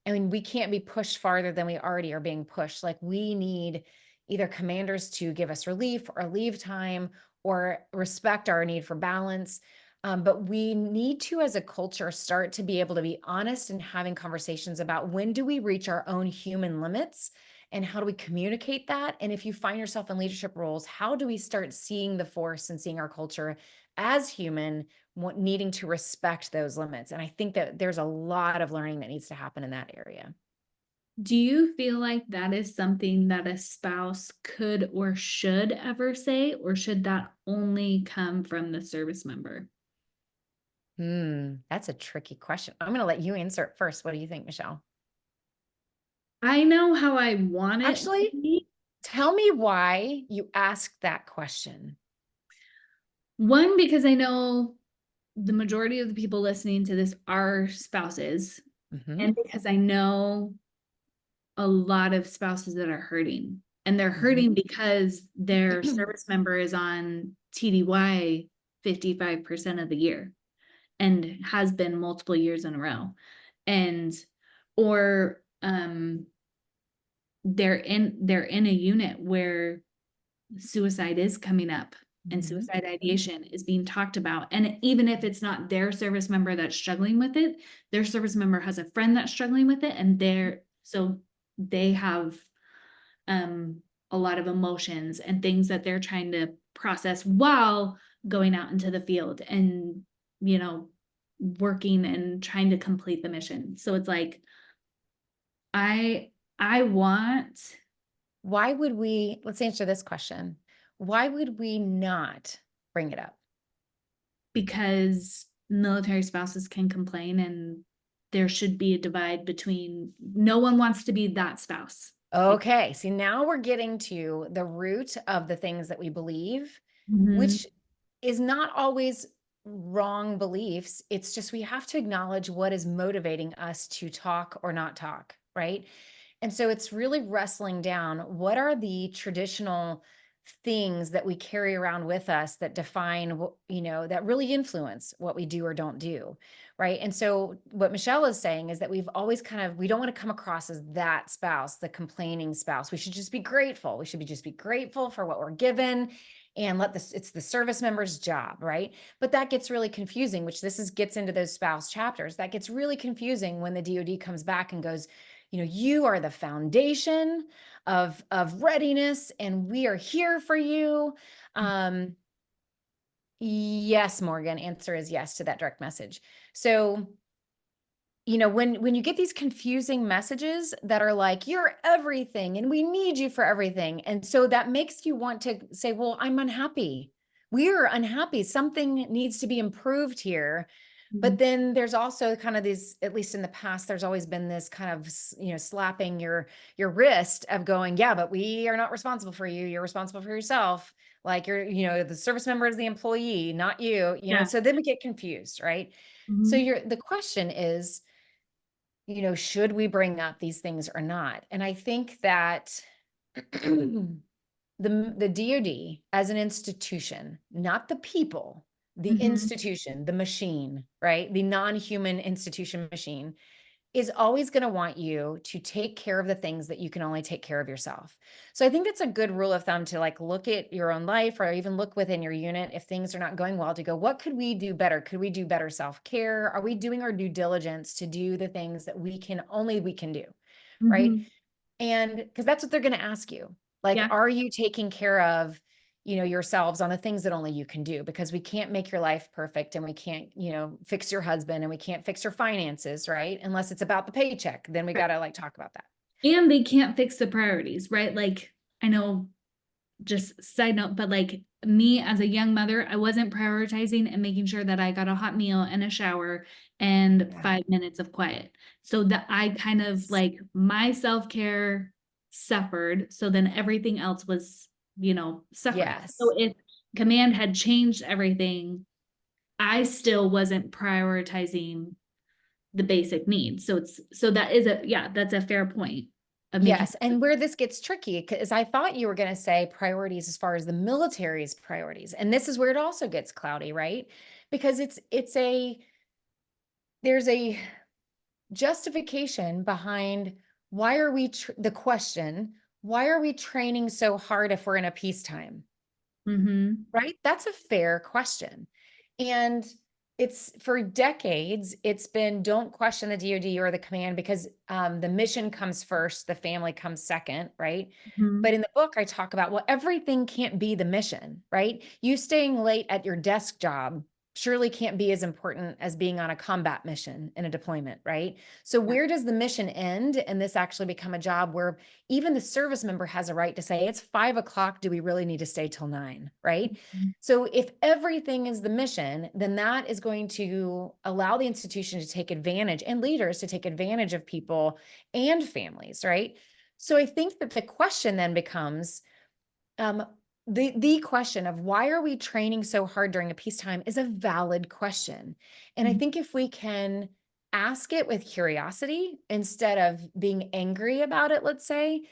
S1: I mean, we can't be pushed farther than we already are being pushed. Like, we need either commanders to give us relief or leave time or respect our need for balance. But we need to, as a culture, start to be able to be honest and having conversations about when do we reach our own human limits and how do we communicate that? And if you find yourself in leadership roles, how do we start seeing the force and seeing our culture as human, needing to respect those limits? And I think that there's a lot of learning that needs to happen in that area.
S2: Do you feel like that is something that a spouse could or should ever say, or should that only come from the service member?
S1: That's a tricky question. I'm going to let you answer it first. What do you think, Michelle?
S2: I know how I want it to
S1: Actually,
S2: be.
S1: tell me why you asked that question.
S2: One, because I know the majority of the people listening to this are spouses, and because I know a lot of spouses that are hurting, and they're hurting because their service member is on TDY 55% of the year and has been multiple years in a row. And or they're in a unit where suicide is coming up and suicide ideation is being talked about. And even if it's not their service member that's struggling with it, their service member has a friend that's struggling with it, and so they have a lot of emotions and things that they're trying to process while going out into the field and, you know, working and trying to complete the mission. So it's like, I want,
S1: Why would we, let's answer this question. Why would we not bring it up?
S2: because military spouses can complain, and there should be a divide between, no one wants to be that spouse.
S1: Okay. See, now we're getting to the root of the things that we believe,
S2: Mhm.
S1: which is not always wrong beliefs. It's just we have to acknowledge what is motivating us to talk or not talk, right? And so it's really wrestling down what are the traditional things that we carry around with us that define what, that really influence what we do or don't do. Right. And so what Michelle is saying is that we've always we don't want to come across as that spouse, the complaining spouse. We should just be grateful. We should just be grateful for what we're given and it's the service member's job. Right. But that gets really confusing, which gets into those spouse chapters. That gets really confusing when the DoD comes back and goes, you are the foundation of readiness, and we are here for you. Yes, Morgan, answer is yes to that direct message. So, when you get these confusing messages that are like, you're everything and we need you for everything. And so that makes you want to say, well, I'm unhappy. We're unhappy. Something needs to be improved here. But then there's also kind of these, at least in the past, there's always been this kind of, slapping your wrist of going, yeah, but we are not responsible for you. You're responsible for yourself. Like the service member is the employee, not you,
S2: Yeah.
S1: so then we get confused, right? So the question is, should we bring up these things or not? And I think that the DoD as an institution, not the people, the institution, the machine, right? The non-human institution machine is always going to want you to take care of the things that you can only take care of yourself. So I think that's a good rule of thumb to look at your own life or even look within your unit. If things are not going well, to go, what could we do better? Could we do better self-care? Are we doing our due diligence to do the things that we can do? Right. And because that's what they're going to ask you.
S2: Yeah.
S1: Are you taking care of, yourselves on the things that only you can do? Because we can't make your life perfect and we can't, fix your husband and we can't fix your finances, right? Unless it's about the paycheck, then we got to talk about that.
S2: And they can't fix the priorities, right? I know, just side note, but me as a young mother, I wasn't prioritizing and making sure that I got a hot meal and a shower and 5 minutes of quiet. So that I kind of my self-care suffered. So then everything else was, suffering.
S1: Yes.
S2: So if command had changed everything, I still wasn't prioritizing the basic needs. So that's a fair point.
S1: Yes. And where this gets tricky, because I thought you were going to say priorities as far as the military's priorities. And this is where it also gets cloudy, right? Because there's a justification behind why are we, the question, why are we training so hard if we're in a peacetime? Right? That's a fair question. And it's for decades, it's been don't question the DoD or the command because the mission comes first, the family comes second, right? But in the book, I talk about, well, everything can't be the mission, right? You staying late at your desk job surely can't be as important as being on a combat mission in a deployment, right? So where does the mission end and this actually become a job where even the service member has a right to say, it's 5 o'clock, do we really need to stay till 9, right? So if everything is the mission, then that is going to allow the institution to take advantage and leaders to take advantage of people and families, right? So I think that the question then becomes, the question of why are we training so hard during a peacetime is a valid question. And I think if we can ask it with curiosity instead of being angry about it, let's say,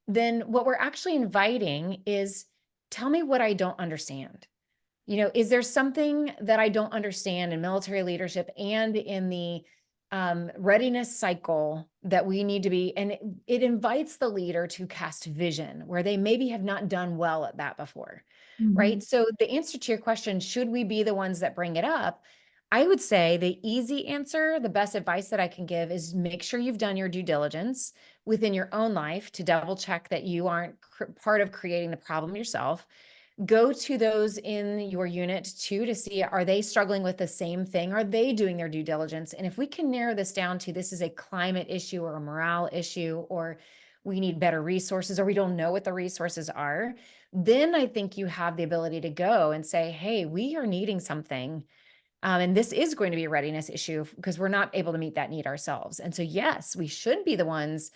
S1: then what we're actually inviting is, tell me what I don't understand. Is there something that I don't understand in military leadership and in the readiness cycle that we need to be, and it invites the leader to cast vision where they maybe have not done well at that before, right? So the answer to your question, should we be the ones that bring it up? I would say the easy answer, the best advice that I can give is make sure you've done your due diligence within your own life to double check that you aren't part of creating the problem yourself. Go to those in your unit too to see, are they struggling with the same thing? Are they doing their due diligence? And if we can narrow this down to this is a climate issue or a morale issue, or we need better resources, or we don't know what the resources are, then I think you have the ability to go and say, hey, we are needing something. And this is going to be a readiness issue because we're not able to meet that need ourselves. And so, yes, we should be the ones.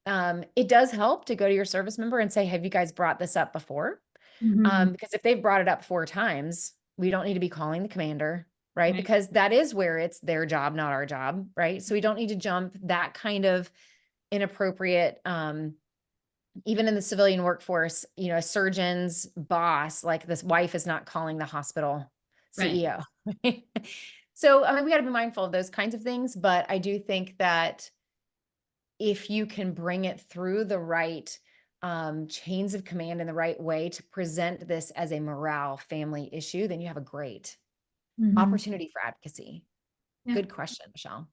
S1: It does help to go to your service member and say, have you guys brought this up before? Because if they've brought it up 4 times, we don't need to be calling the commander, right? Because that is where it's their job, not our job, right? So we don't need to jump that kind of inappropriate, even in the civilian workforce, you know, a surgeon's boss, like this wife is not calling the hospital
S2: Right.
S1: CEO. So, I mean, we got to be mindful of those kinds of things, but I do think that if you can bring it through the right chains of command in the right way to present this as a morale family issue, then you have a great opportunity for advocacy.
S2: Yeah.
S1: Good question, Michelle.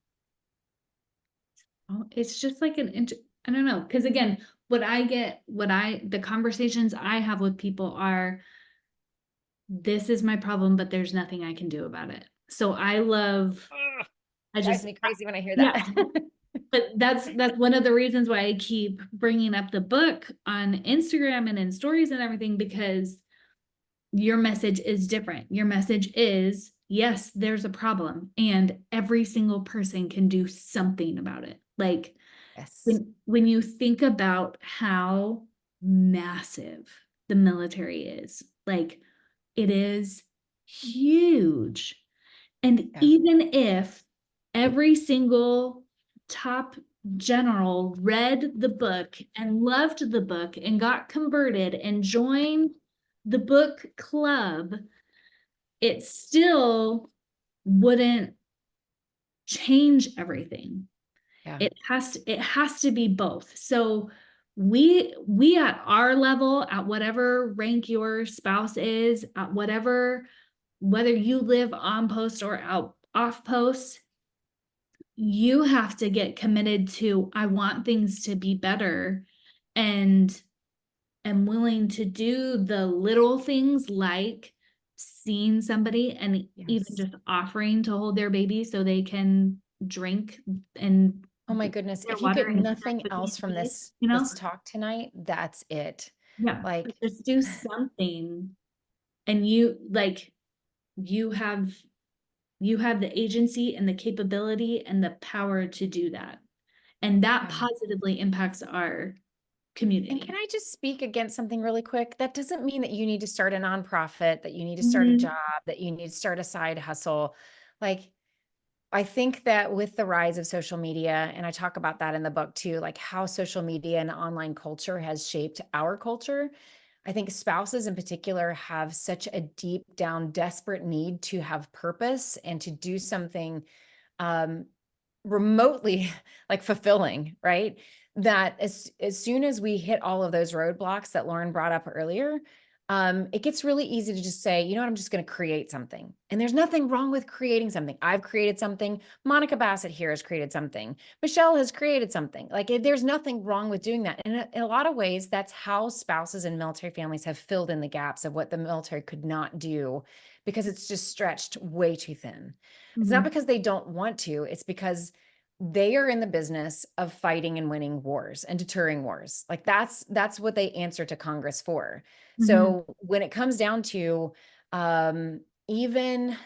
S2: Oh, it's just like I don't know, because again, the conversations I have with people are, this is my problem, but there's nothing I can do about it. So
S1: Ugh,
S2: I
S1: drives
S2: just,
S1: me crazy when I hear
S2: yeah.
S1: that.
S2: But that's one of the reasons why I keep bringing up the book on Instagram and in stories and everything, because your message is different. Your message is, yes, there's a problem, and every single person can do something about it. Like,
S1: Yes.
S2: when you think about how massive the military is, like, it is huge. And
S1: Yeah.
S2: even if every single top general read the book and loved the book and got converted and joined the book club, it still wouldn't change everything.
S1: Yeah.
S2: It has to be both. So we at our level, at whatever rank your spouse is, at whether you live on post or out off post, you have to get committed to, I want things to be better, and am willing to do the little things like seeing somebody and even
S1: Yes.
S2: just offering to hold their baby so they can drink and
S1: Oh my goodness.
S2: their
S1: If you
S2: water
S1: get
S2: and eat their
S1: nothing
S2: cookies
S1: else
S2: and
S1: from
S2: eat,
S1: this
S2: you know?
S1: this talk tonight, that's it.
S2: Yeah.
S1: Like,
S2: Just do something. And you have you have the agency and the capability and the power to do that. And that
S1: yeah.
S2: positively impacts our
S1: And
S2: community.
S1: can I just speak against something really quick? That doesn't mean that you need to start a nonprofit, that you need to start a
S2: Mhm.
S1: job, that you need to start a side hustle. Like, I think that with the rise of social media, and I talk about that in the book too, like how social media and online culture has shaped our culture. I think spouses in particular have such a deep down, desperate need to have purpose and to do something um, remotely like fulfilling, right? That as soon as we hit all of those roadblocks that Lauren brought up earlier, it gets really easy to just say, you know what, I'm just going to create something. And there's nothing wrong with creating something. I've created something. Monica Bassett here has created something. Michelle has created something. Like there's nothing wrong with doing that. And in a lot of ways, that's how spouses and military families have filled in the gaps of what the military could not do because it's just stretched way too thin. It's not
S2: Mhm.
S1: because they don't want to, it's because they are in the business of fighting and winning wars and deterring wars. Like that's what they answer to Congress for.
S2: Mhm.
S1: So when it comes down to even,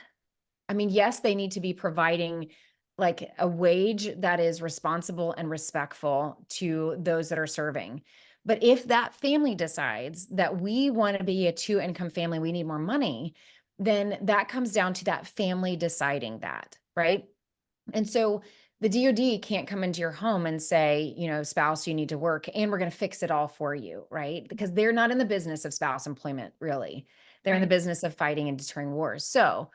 S1: I mean, yes, they need to be providing like a wage that is responsible and respectful to those that are serving. But if that family decides that we want to be a two-income family, we need more money, then that comes down to that family deciding that, right? And so the DoD can't come into your home and say, you know, spouse, you need to work and we're going to fix it all for you, right? Because they're not in the business of spouse employment, really. They're in the
S2: Right.
S1: business of fighting and deterring wars. So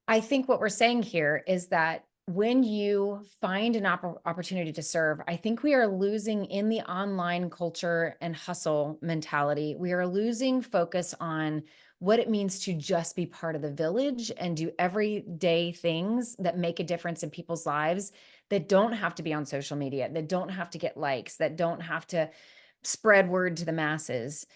S1: I think what we're saying here is that when you find an opportunity to serve, I think we are losing in the online culture and hustle mentality. We are losing focus on what it means to just be part of the village and do everyday things that make a difference in people's lives that don't have to be on social media, that don't have to get likes, that don't have to spread word to the masses.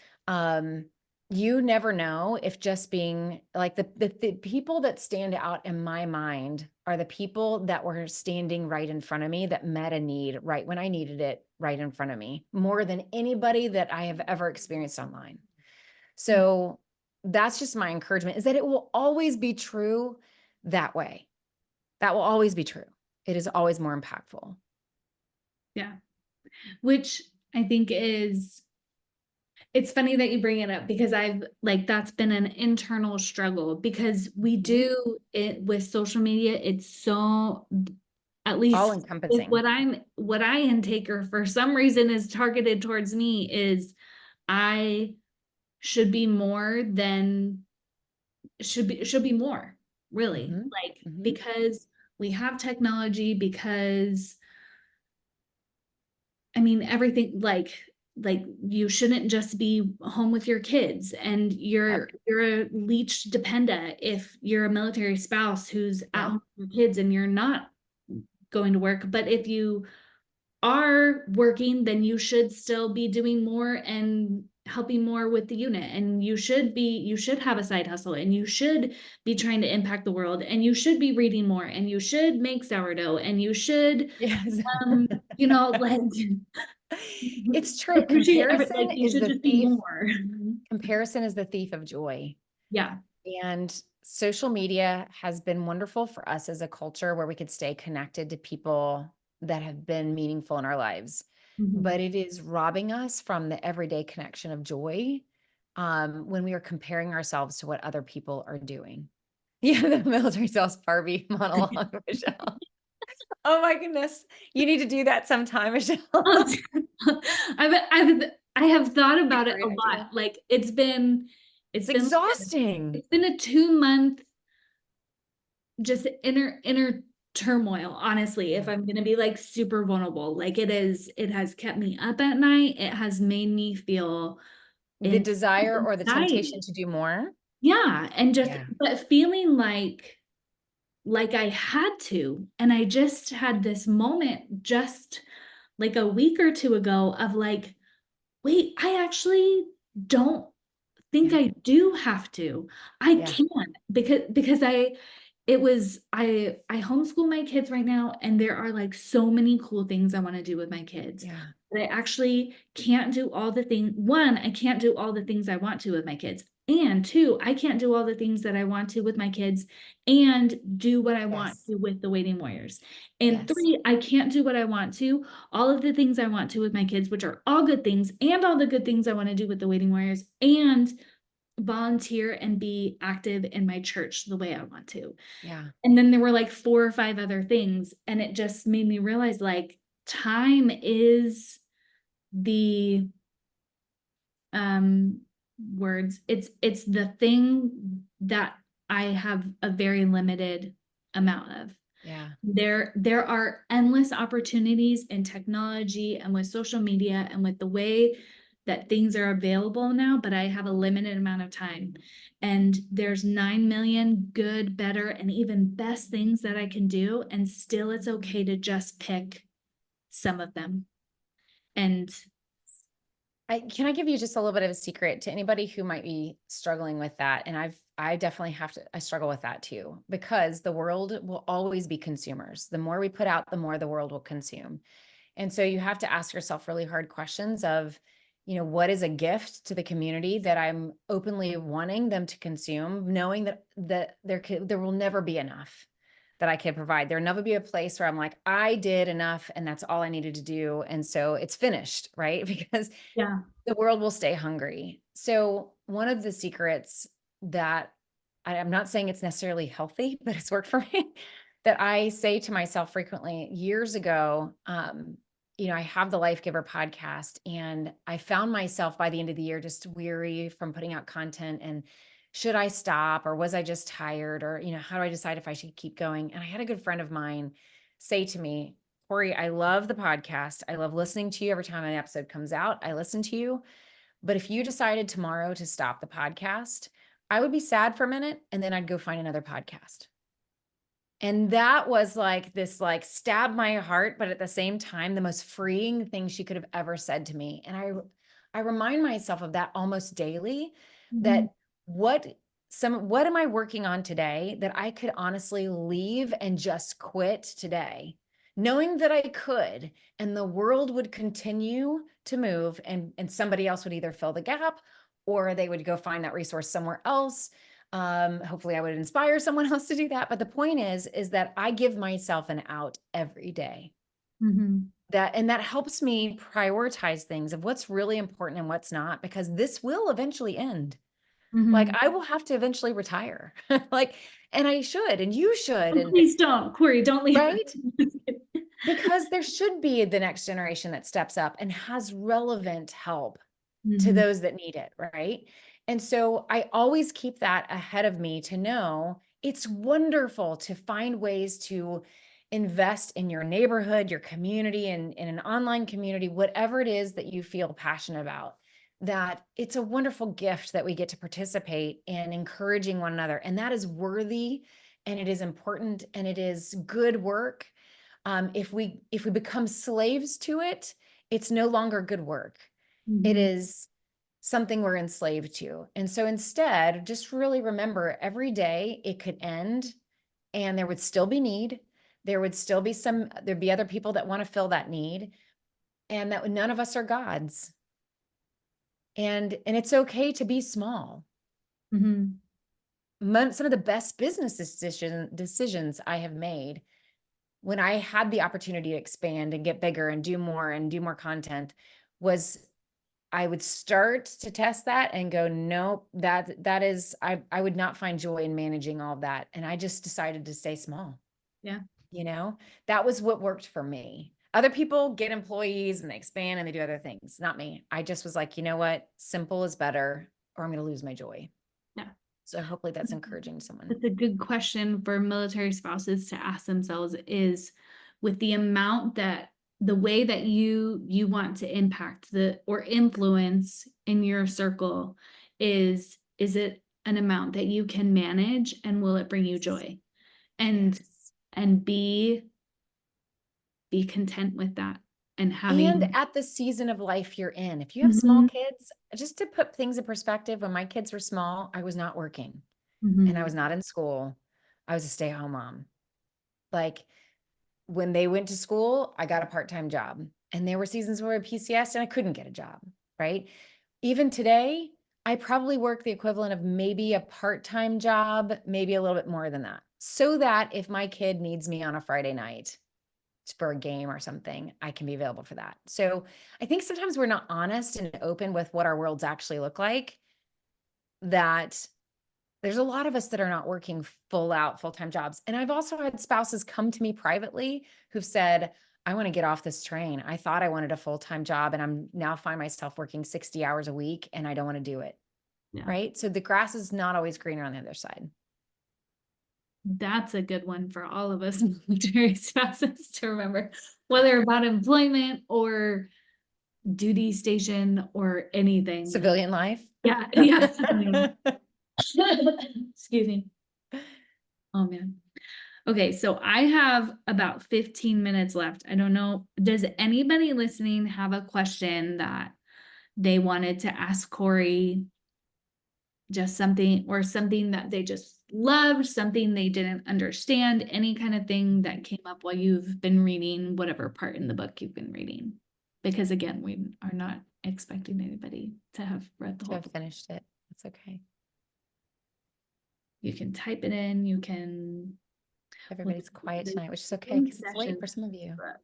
S1: You never know if just being like the people that stand out in my mind are the people that were standing right in front of me that met a need right when I needed it right in front of me more than anybody that I have ever experienced online. So that's just my encouragement is that it will always be true that way. That will always be true. It is always more impactful.
S2: Yeah. Which I think it's funny that you bring it up, because that's been an internal struggle, because we
S1: Mhm.
S2: do it with social media. It's so at
S1: All
S2: least
S1: encompassing.
S2: what I intake, or for some reason is targeted towards me, is I should be more than should be more, really.
S1: Mhm.
S2: Like,
S1: Mhm.
S2: because we have technology, because I mean, everything, like you shouldn't just be home with your kids, and
S1: Yep.
S2: you're a leech dependent if you're a military spouse who's at
S1: Yep.
S2: home with your kids and you're not going to work. But if you are working, then you should still be doing more and helping more with the unit. And you should have a side hustle, and you should be trying to impact the world, and you should be reading more, and you should make sourdough, and you should,
S1: Yes.
S2: like
S1: It's true.
S2: appreciate every, like, you should just be more.
S1: Comparison is the thief of joy.
S2: Yeah.
S1: And social media has been wonderful for us as a culture where we could stay connected to people that have been meaningful in our lives.
S2: Mhm.
S1: But it is robbing us from the everyday connection of joy when we are comparing ourselves to what other people are doing. Yeah, the military sales Barbie monologue, Michelle. Oh my goodness. You need to do that sometime, Michelle.
S2: I have thought
S1: A
S2: about it a
S1: great
S2: lot.
S1: idea.
S2: Like,
S1: It's
S2: like
S1: exhausting.
S2: it's been a 2 month just inner turmoil, honestly, if
S1: Yeah.
S2: I'm gonna be like super vulnerable. Like, it has kept me up at night. It has made me feel
S1: The
S2: in
S1: desire or the temptation
S2: anxiety.
S1: to do more.
S2: Yeah. And just,
S1: Yeah.
S2: but feeling like I had to. And I just had this moment just like a week or two ago of like, wait, I actually don't think
S1: Yeah.
S2: I do have to. I
S1: Yeah.
S2: can, because I homeschool my kids right now, and there are like so many cool things I want to do with my kids.
S1: Yeah.
S2: But I actually can't do all the things. One, I can't do all the things I want to with my kids. And two, I can't do all the things that I want to with my kids and do what I want
S1: Yes.
S2: to with the Waiting Warriors. And
S1: Yes.
S2: three, I can't do what I want to, all of the things I want to with my kids, which are all good things, and all the good things I want to do with the Waiting Warriors, and volunteer and be active in my church the way I want to.
S1: Yeah.
S2: And then there were like 4 or 5 other things. And it just made me realize, like, time is the um words. It's the thing that I have a very limited amount of.
S1: Yeah.
S2: There are endless opportunities in technology and with social media and with the way that things are available now, but I have a limited amount of time. And there's 9 million good, better, and even best things that I can do. And still, it's okay to just pick some of them. And
S1: Can I give you just a little bit of a secret to anybody who might be struggling with that? And I definitely I struggle with that too, because the world will always be consumers. The more we put out, the more the world will consume. And so you have to ask yourself really hard questions of, what is a gift to the community that I'm openly wanting them to consume, knowing that there will never be enough that I can provide. There'll never be a place where I'm like, I did enough and that's all I needed to do. And so it's finished, right? Because
S2: yeah.
S1: the world will stay hungry. So one of the secrets that I'm not saying it's necessarily healthy, but it's worked for me, that I say to myself frequently years ago, I have the Life Giver podcast, and I found myself by the end of the year just weary from putting out content, and should I stop, or was I just tired, or, how do I decide if I should keep going? And I had a good friend of mine say to me, Corie, I love the podcast. I love listening to you every time an episode comes out. I listen to you. But if you decided tomorrow to stop the podcast, I would be sad for a minute and then I'd go find another podcast. And that was like this, like, stab my heart, but at the same time, the most freeing thing she could have ever said to me. And I remind myself of that almost daily,
S2: Mhm.
S1: that what am I working on today that I could honestly leave and just quit today, knowing that I could, and the world would continue to move, and somebody else would either fill the gap or they would go find that resource somewhere else. Hopefully I would inspire someone else to do that. But the point is that I give myself an out every day.
S2: Mhm.
S1: And that helps me prioritize things of what's really important and what's not, because this will eventually end. Like,
S2: Mhm.
S1: I will have to eventually retire. Like, and I should, and you should,
S2: Oh,
S1: and
S2: please don't, Corie, don't leave.
S1: right. Because there should be the next generation that steps up and has relevant help to
S2: Mhm.
S1: those that need it, right? And so I always keep that ahead of me to know it's wonderful to find ways to invest in your neighborhood, your community, and in an online community, whatever it is that you feel passionate about. That it's a wonderful gift that we get to participate in encouraging one another. And that is worthy and it is important and it is good work. If we become slaves to it, it's no longer good work. It
S2: Mhm.
S1: is something we're enslaved to. And so instead, just really remember every day it could end and there would still be need. There would still be there'd be other people that want to fill that need and that none of us are gods. And it's okay to be small.
S2: Mhm.
S1: Some of the best business decisions I have made when I had the opportunity to expand and get bigger and do more content was I would start to test that and go, nope, that is, I would not find joy in managing all of that. And I just decided to stay small,
S2: Yeah.
S1: you know, that was what worked for me. Other people get employees and they expand and they do other things, not me. I just was like, you know what, simple is better or I'm going to lose my joy.
S2: Yeah.
S1: So hopefully that's encouraging to someone.
S2: That's a good question for military spouses to ask themselves is with the amount that the way that you want to impact the or influence in your circle is it an amount that you can manage and will it bring you joy? And
S1: Yes.
S2: and be content with that and
S1: And
S2: having
S1: at the season of life you're in, if you have small
S2: Mhm,
S1: kids, just to put things in perspective, when my kids were small, I was not working and I
S2: mhm,
S1: was not in school. I was a stay-at-home mom. Like when they went to school, I got a part-time job. And there were seasons where I had PCS and I couldn't get a job, right? Even today, I probably work the equivalent of maybe a part-time job, maybe a little bit more than that. So that if my kid needs me on a Friday night, for a game or something, I can be available for that. So I think sometimes we're not honest and open with what our worlds actually look like, that there's a lot of us that are not working full out full-time jobs. And I've also had spouses come to me privately who've said, I want to get off this train. I thought I wanted a full-time job and I'm now find myself working 60 hours a week and I don't want to do it.
S2: yeah.
S1: Right. So the grass is not always greener on the other side.
S2: That's a good one for all of us military spouses to remember, whether about employment or duty station or anything.
S1: Civilian life.
S2: Yeah, yeah. Excuse me. Oh man. Okay, so I have about 15 minutes left. I don't know. Does anybody listening have a question that they wanted to ask Corie? Just something or something that they just loved, something they didn't understand, any kind of thing that came up while you've been reading whatever part in the book you've been reading. Because again, we are not expecting anybody to have read the
S1: To
S2: whole
S1: have
S2: book.
S1: finished it. That's okay.
S2: You can type it in, you can
S1: Everybody's quiet
S2: there's
S1: tonight, which is okay
S2: Zoom
S1: because it's late
S2: sessions
S1: for some of
S2: for this
S1: you.
S2: book.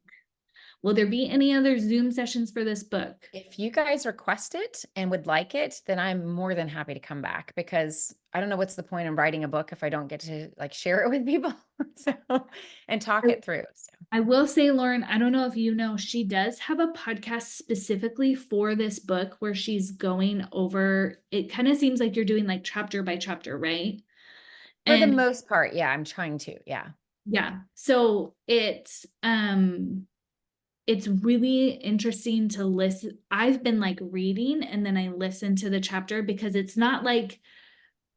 S2: Will there be any other Zoom sessions for this book?
S1: If you guys request it and would like it, then I'm more than happy to come back because I don't know what's the point in writing a book if I don't get to like share it with people so and talk it through. So
S2: I will say, Lauren, I don't know if you know, she does have a podcast specifically for this book where she's going over, it kind of seems like you're doing like chapter by chapter, right?
S1: for the
S2: And
S1: most part, yeah, I'm trying to. Yeah.
S2: yeah, so it's really interesting to listen. I've been like reading and then I listen to the chapter because it's not like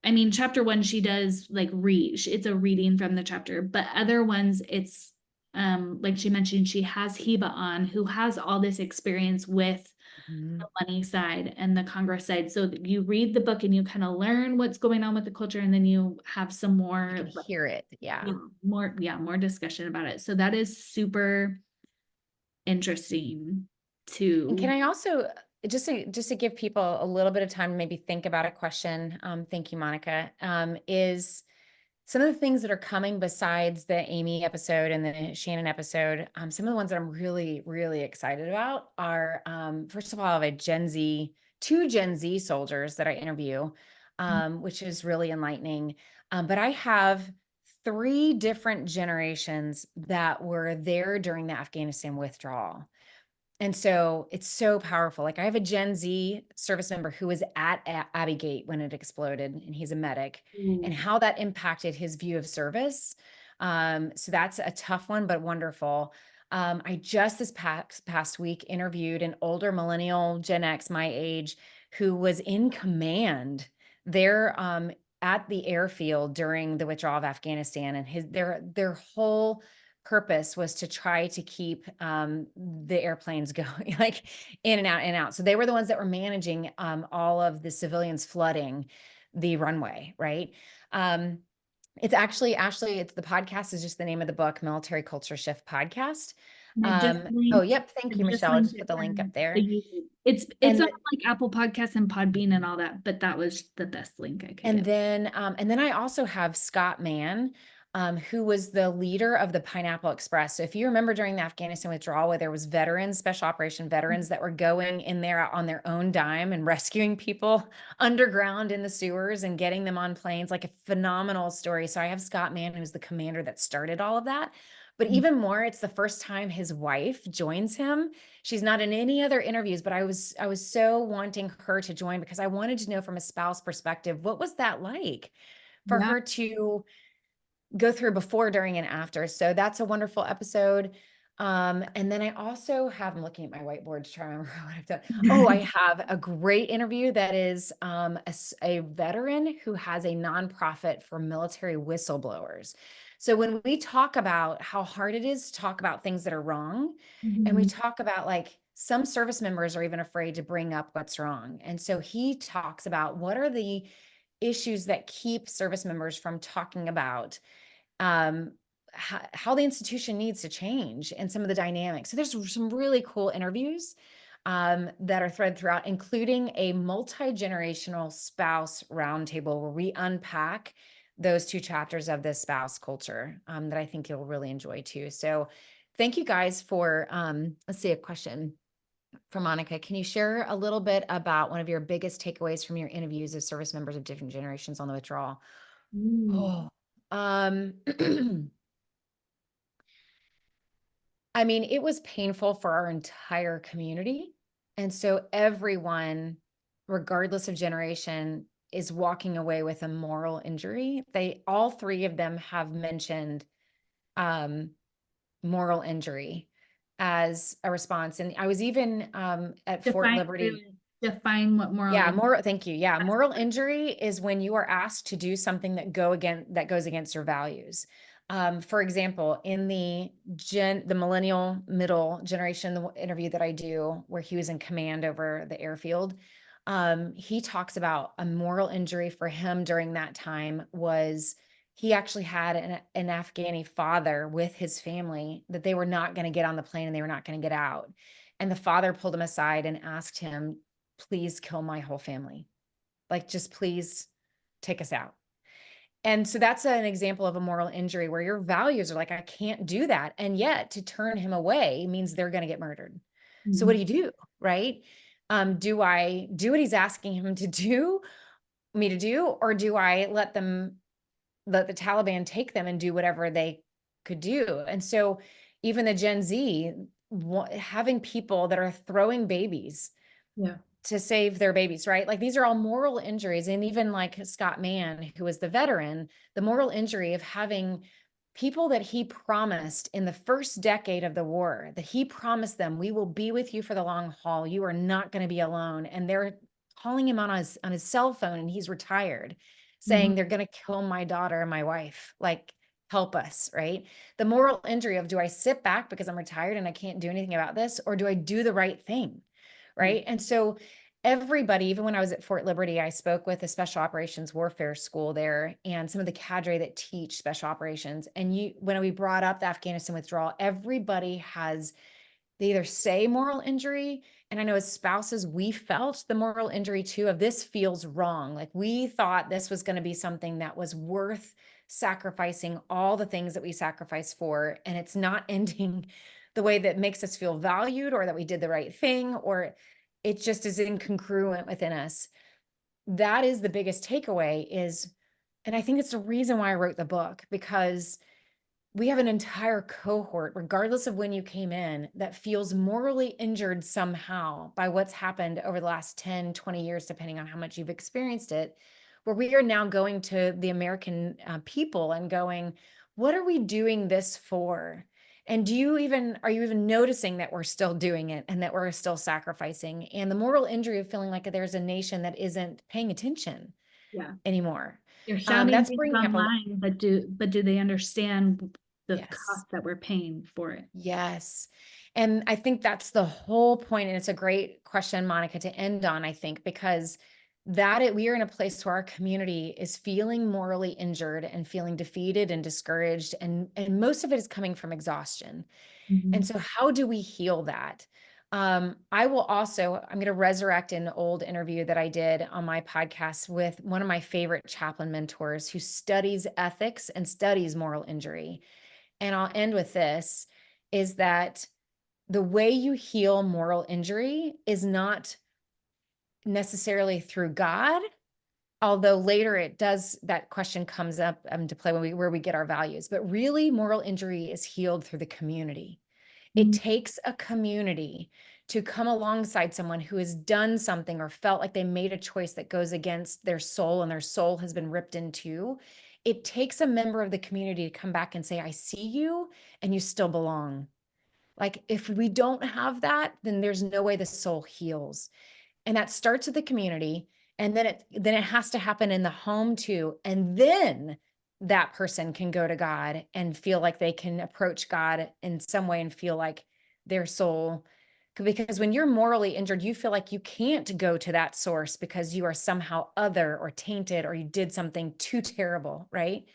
S2: I mean, chapter one, she does like read, it's a reading from the chapter, but other ones, it's like she mentioned, she has Heba on who has all this experience with
S1: Mhm.
S2: the money side and the Congress side. So that you read the book and you kind of learn what's going on with the culture, and then you have some
S1: You
S2: more,
S1: can hear it. Yeah.
S2: more discussion about it. So that is super interesting
S1: And can
S2: to.
S1: I also just to give people a little bit of time to maybe think about a question, thank you, Monica, is some of the things that are coming besides the Amy episode and the Shannon episode, some of the ones that I'm really, really excited about are, first of all, I have two Gen Z soldiers that I interview, which is really enlightening. But I have 3 different generations that were there during the Afghanistan withdrawal. And so it's so powerful. Like I have a Gen Z service member who was at Abbey Gate when it exploded, and he's a medic, and how that impacted his view of service. So that's a tough one, but wonderful. I just this past week interviewed an older millennial, Gen X, my age, who was in command there at the airfield during the withdrawal of Afghanistan, and their whole purpose was to try to keep the airplanes going like in and out and out. So they were the ones that were managing all of the civilians flooding the runway, right? It's actually, Ashley, it's the podcast is just the name of the book, Military Culture Shift Podcast.
S2: And
S1: Oh, yep. Thank you,
S2: I just
S1: Michelle. I'll
S2: linked
S1: just put
S2: it
S1: the link
S2: from
S1: up there.
S2: the YouTube. It's
S1: And
S2: on like Apple Podcasts and Podbean and all that, but that was the best link I could
S1: And
S2: get.
S1: then I also have Scott Mann, who was the leader of the Pineapple Express. So if you remember during the Afghanistan withdrawal, where there was veterans, special operation veterans that were going in there on their own dime and rescuing people underground in the sewers and getting them on planes, like a phenomenal story. So I have Scott Mann, who's the commander that started all of that. But even more, it's the first time his wife joins him. She's not in any other interviews, but I was so wanting her to join because I wanted to know from a spouse perspective, what was that like for
S2: Yeah.
S1: her to go through before, during, and after. So that's a wonderful episode. And then I also have, I'm looking at my whiteboard to try to remember what I've done. Oh, I have a great interview that is a veteran who has a nonprofit for military whistleblowers. So when we talk about how hard it is to talk about things that are wrong, and we talk about like some service members are even afraid to bring up what's wrong. And so he talks about what are the issues that keep service members from talking about um, how the institution needs to change and some of the dynamics. So there's some really cool interviews that are threaded throughout, including a multi-generational spouse roundtable where we unpack those 2 chapters of this spouse culture that I think you'll really enjoy too. So thank you guys for, let's see, a question from Monica. Can you share a little bit about one of your biggest takeaways from your interviews of service members of different generations on the withdrawal? Oh, I mean, it was painful for our entire community. And so everyone, regardless of generation, is walking away with a moral injury. All 3 of them have mentioned moral injury as a response. And I was even at Fort Liberty.
S2: Define what moral.
S1: Thank you. Yeah. Moral injury is when you are asked to do something that goes against your values. For example, in the millennial middle generation, the interview that I do where he was in command over the airfield, he talks about a moral injury for him during that time was he actually had an Afghani father with his family that they were not going to get on the plane and they were not going to get out. And the father pulled him aside and asked him, please kill my whole family. Like, just please take us out. And so that's an example of a moral injury where your values are like, I can't do that. And yet to turn him away means they're going to get murdered. So what do you do? Right? Do I do what he's asking him to do, me to do, or do I let the Taliban take them and do whatever they could do? And so even the Gen Z, having people that are throwing babies to save their babies, right? Like these are all moral injuries. And even like Scott Mann, who was the veteran, the moral injury of having people that he promised in the first decade of the war, that he promised them, we will be with you for the long haul. You are not going to be alone. And they're calling him on his cell phone, and he's retired, saying they're going to kill my daughter and my wife. Like, help us, right? The moral injury of, do I sit back because I'm retired and I can't do anything about this? Or do I do the right thing? Right. And so everybody, even when I was at Fort Liberty, I spoke with a special operations warfare school there and some of the cadre that teach special operations. And when we brought up the Afghanistan withdrawal, everybody they either say moral injury. And I know as spouses, we felt the moral injury too of this feels wrong. Like we thought this was going to be something that was worth sacrificing all the things that we sacrifice for. And it's not ending the way that makes us feel valued or that we did the right thing, or it just is incongruent within us. That is the biggest takeaway is And I think it's the reason why I wrote the book, because we have an entire cohort, regardless of when you came in, that feels morally injured somehow by what's happened over the last 10, 20 years, depending on how much you've experienced it, where we are now going to the American people and going, what are we doing this for? And are you even noticing that we're still doing it and that we're still sacrificing? And the moral injury of feeling like there's a nation that isn't paying attention
S2: Yeah.
S1: anymore.
S2: You're shouting
S1: That's
S2: things
S1: bringing up
S2: online, but do they understand the
S1: yes.
S2: cost that we're paying for it?
S1: Yes. And I think that's the whole point. And it's a great question, Monica, to end on, I think, because we are in a place where our community is feeling morally injured and feeling defeated and discouraged. And most of it is coming from exhaustion. And so how do we heal that? I'm going to resurrect an old interview that I did on my podcast with one of my favorite chaplain mentors who studies ethics and studies moral injury. And I'll end with this, is that the way you heal moral injury is not necessarily through God, although later that question comes up to play where we get our values. But really, moral injury is healed through the community. It
S2: Mhm.
S1: takes a community to come alongside someone who has done something or felt like they made a choice that goes against their soul and their soul has been ripped in two. It takes a member of the community to come back and say, I see you and you still belong. Like, if we don't have that, then there's no way the soul heals. And that starts with the community, and then it has to happen in the home too. And then that person can go to God and feel like they can approach God in some way and feel like their soul, because when you're morally injured, you feel like you can't go to that source because you are somehow other or tainted or you did something too terrible, right?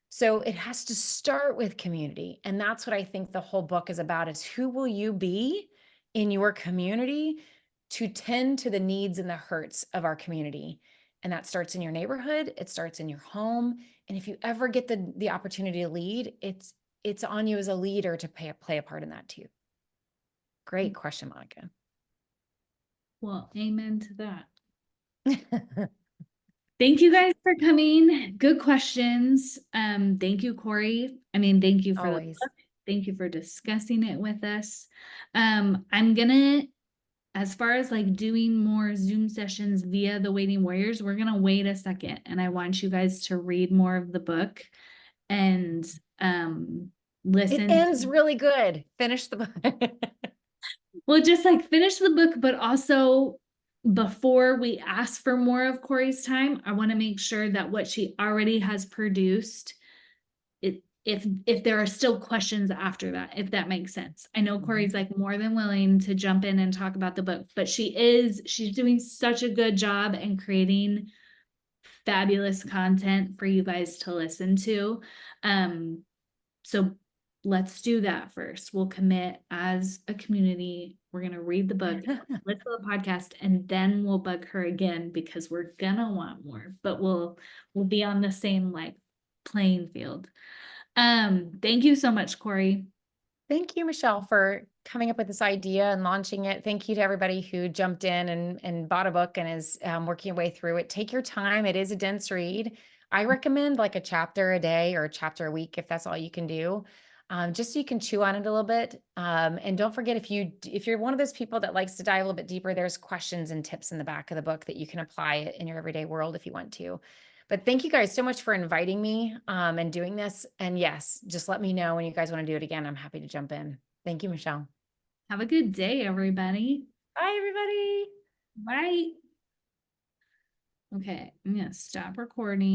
S1: So it has to start with community. And that's what I think the whole book is about, is who will you be in your community to tend to the needs and the hurts of our community? And that starts in your neighborhood, it starts in your home. And if you ever get the opportunity to lead, it's on you as a leader to play a part in that too. Great question, Monica.
S2: Well, amen to that. Thank you guys for coming. Good questions. Thank you, Corie. Thank you for the
S1: Always.
S2: book. Thank you for discussing it with us. I'm gonna, as far as like doing more Zoom sessions via the Waiting Warriors, we're gonna wait a second, and I want you guys to read more of the book and
S1: It
S2: listen.
S1: ends really good. Finish the book.
S2: Well, just like finish the book, but also before we ask for more of Corie's time, I want to make sure that what she already has produced, if there are still questions after that, if that makes sense. I know Corie's like more than willing to jump in and talk about the book, but she's doing such a good job in creating fabulous content for you guys to listen to. So let's do that first. We'll commit as a community. We're going to read the book, listen to the podcast, and then we'll bug her again because we're gonna want more, but we'll be on the same like playing field. Thank you so much, Corie.
S1: Thank you, Michelle, for coming up with this idea and launching it. Thank you to everybody who jumped in and bought a book and is working your way through it. Take your time. It is a dense read. I recommend like a chapter a day or a chapter a week if that's all you can do, just so you can chew on it a little bit. And don't forget, if you're one of those people that likes to dive a little bit deeper, there's questions and tips in the back of the book that you can apply in your everyday world if you want to. But thank you guys so much for inviting me and doing this. And yes, just let me know when you guys want to do it again. I'm happy to jump in. Thank you, Michelle.
S2: Have a good day, everybody.
S1: Bye, everybody.
S2: Bye. Okay, I'm gonna stop recording.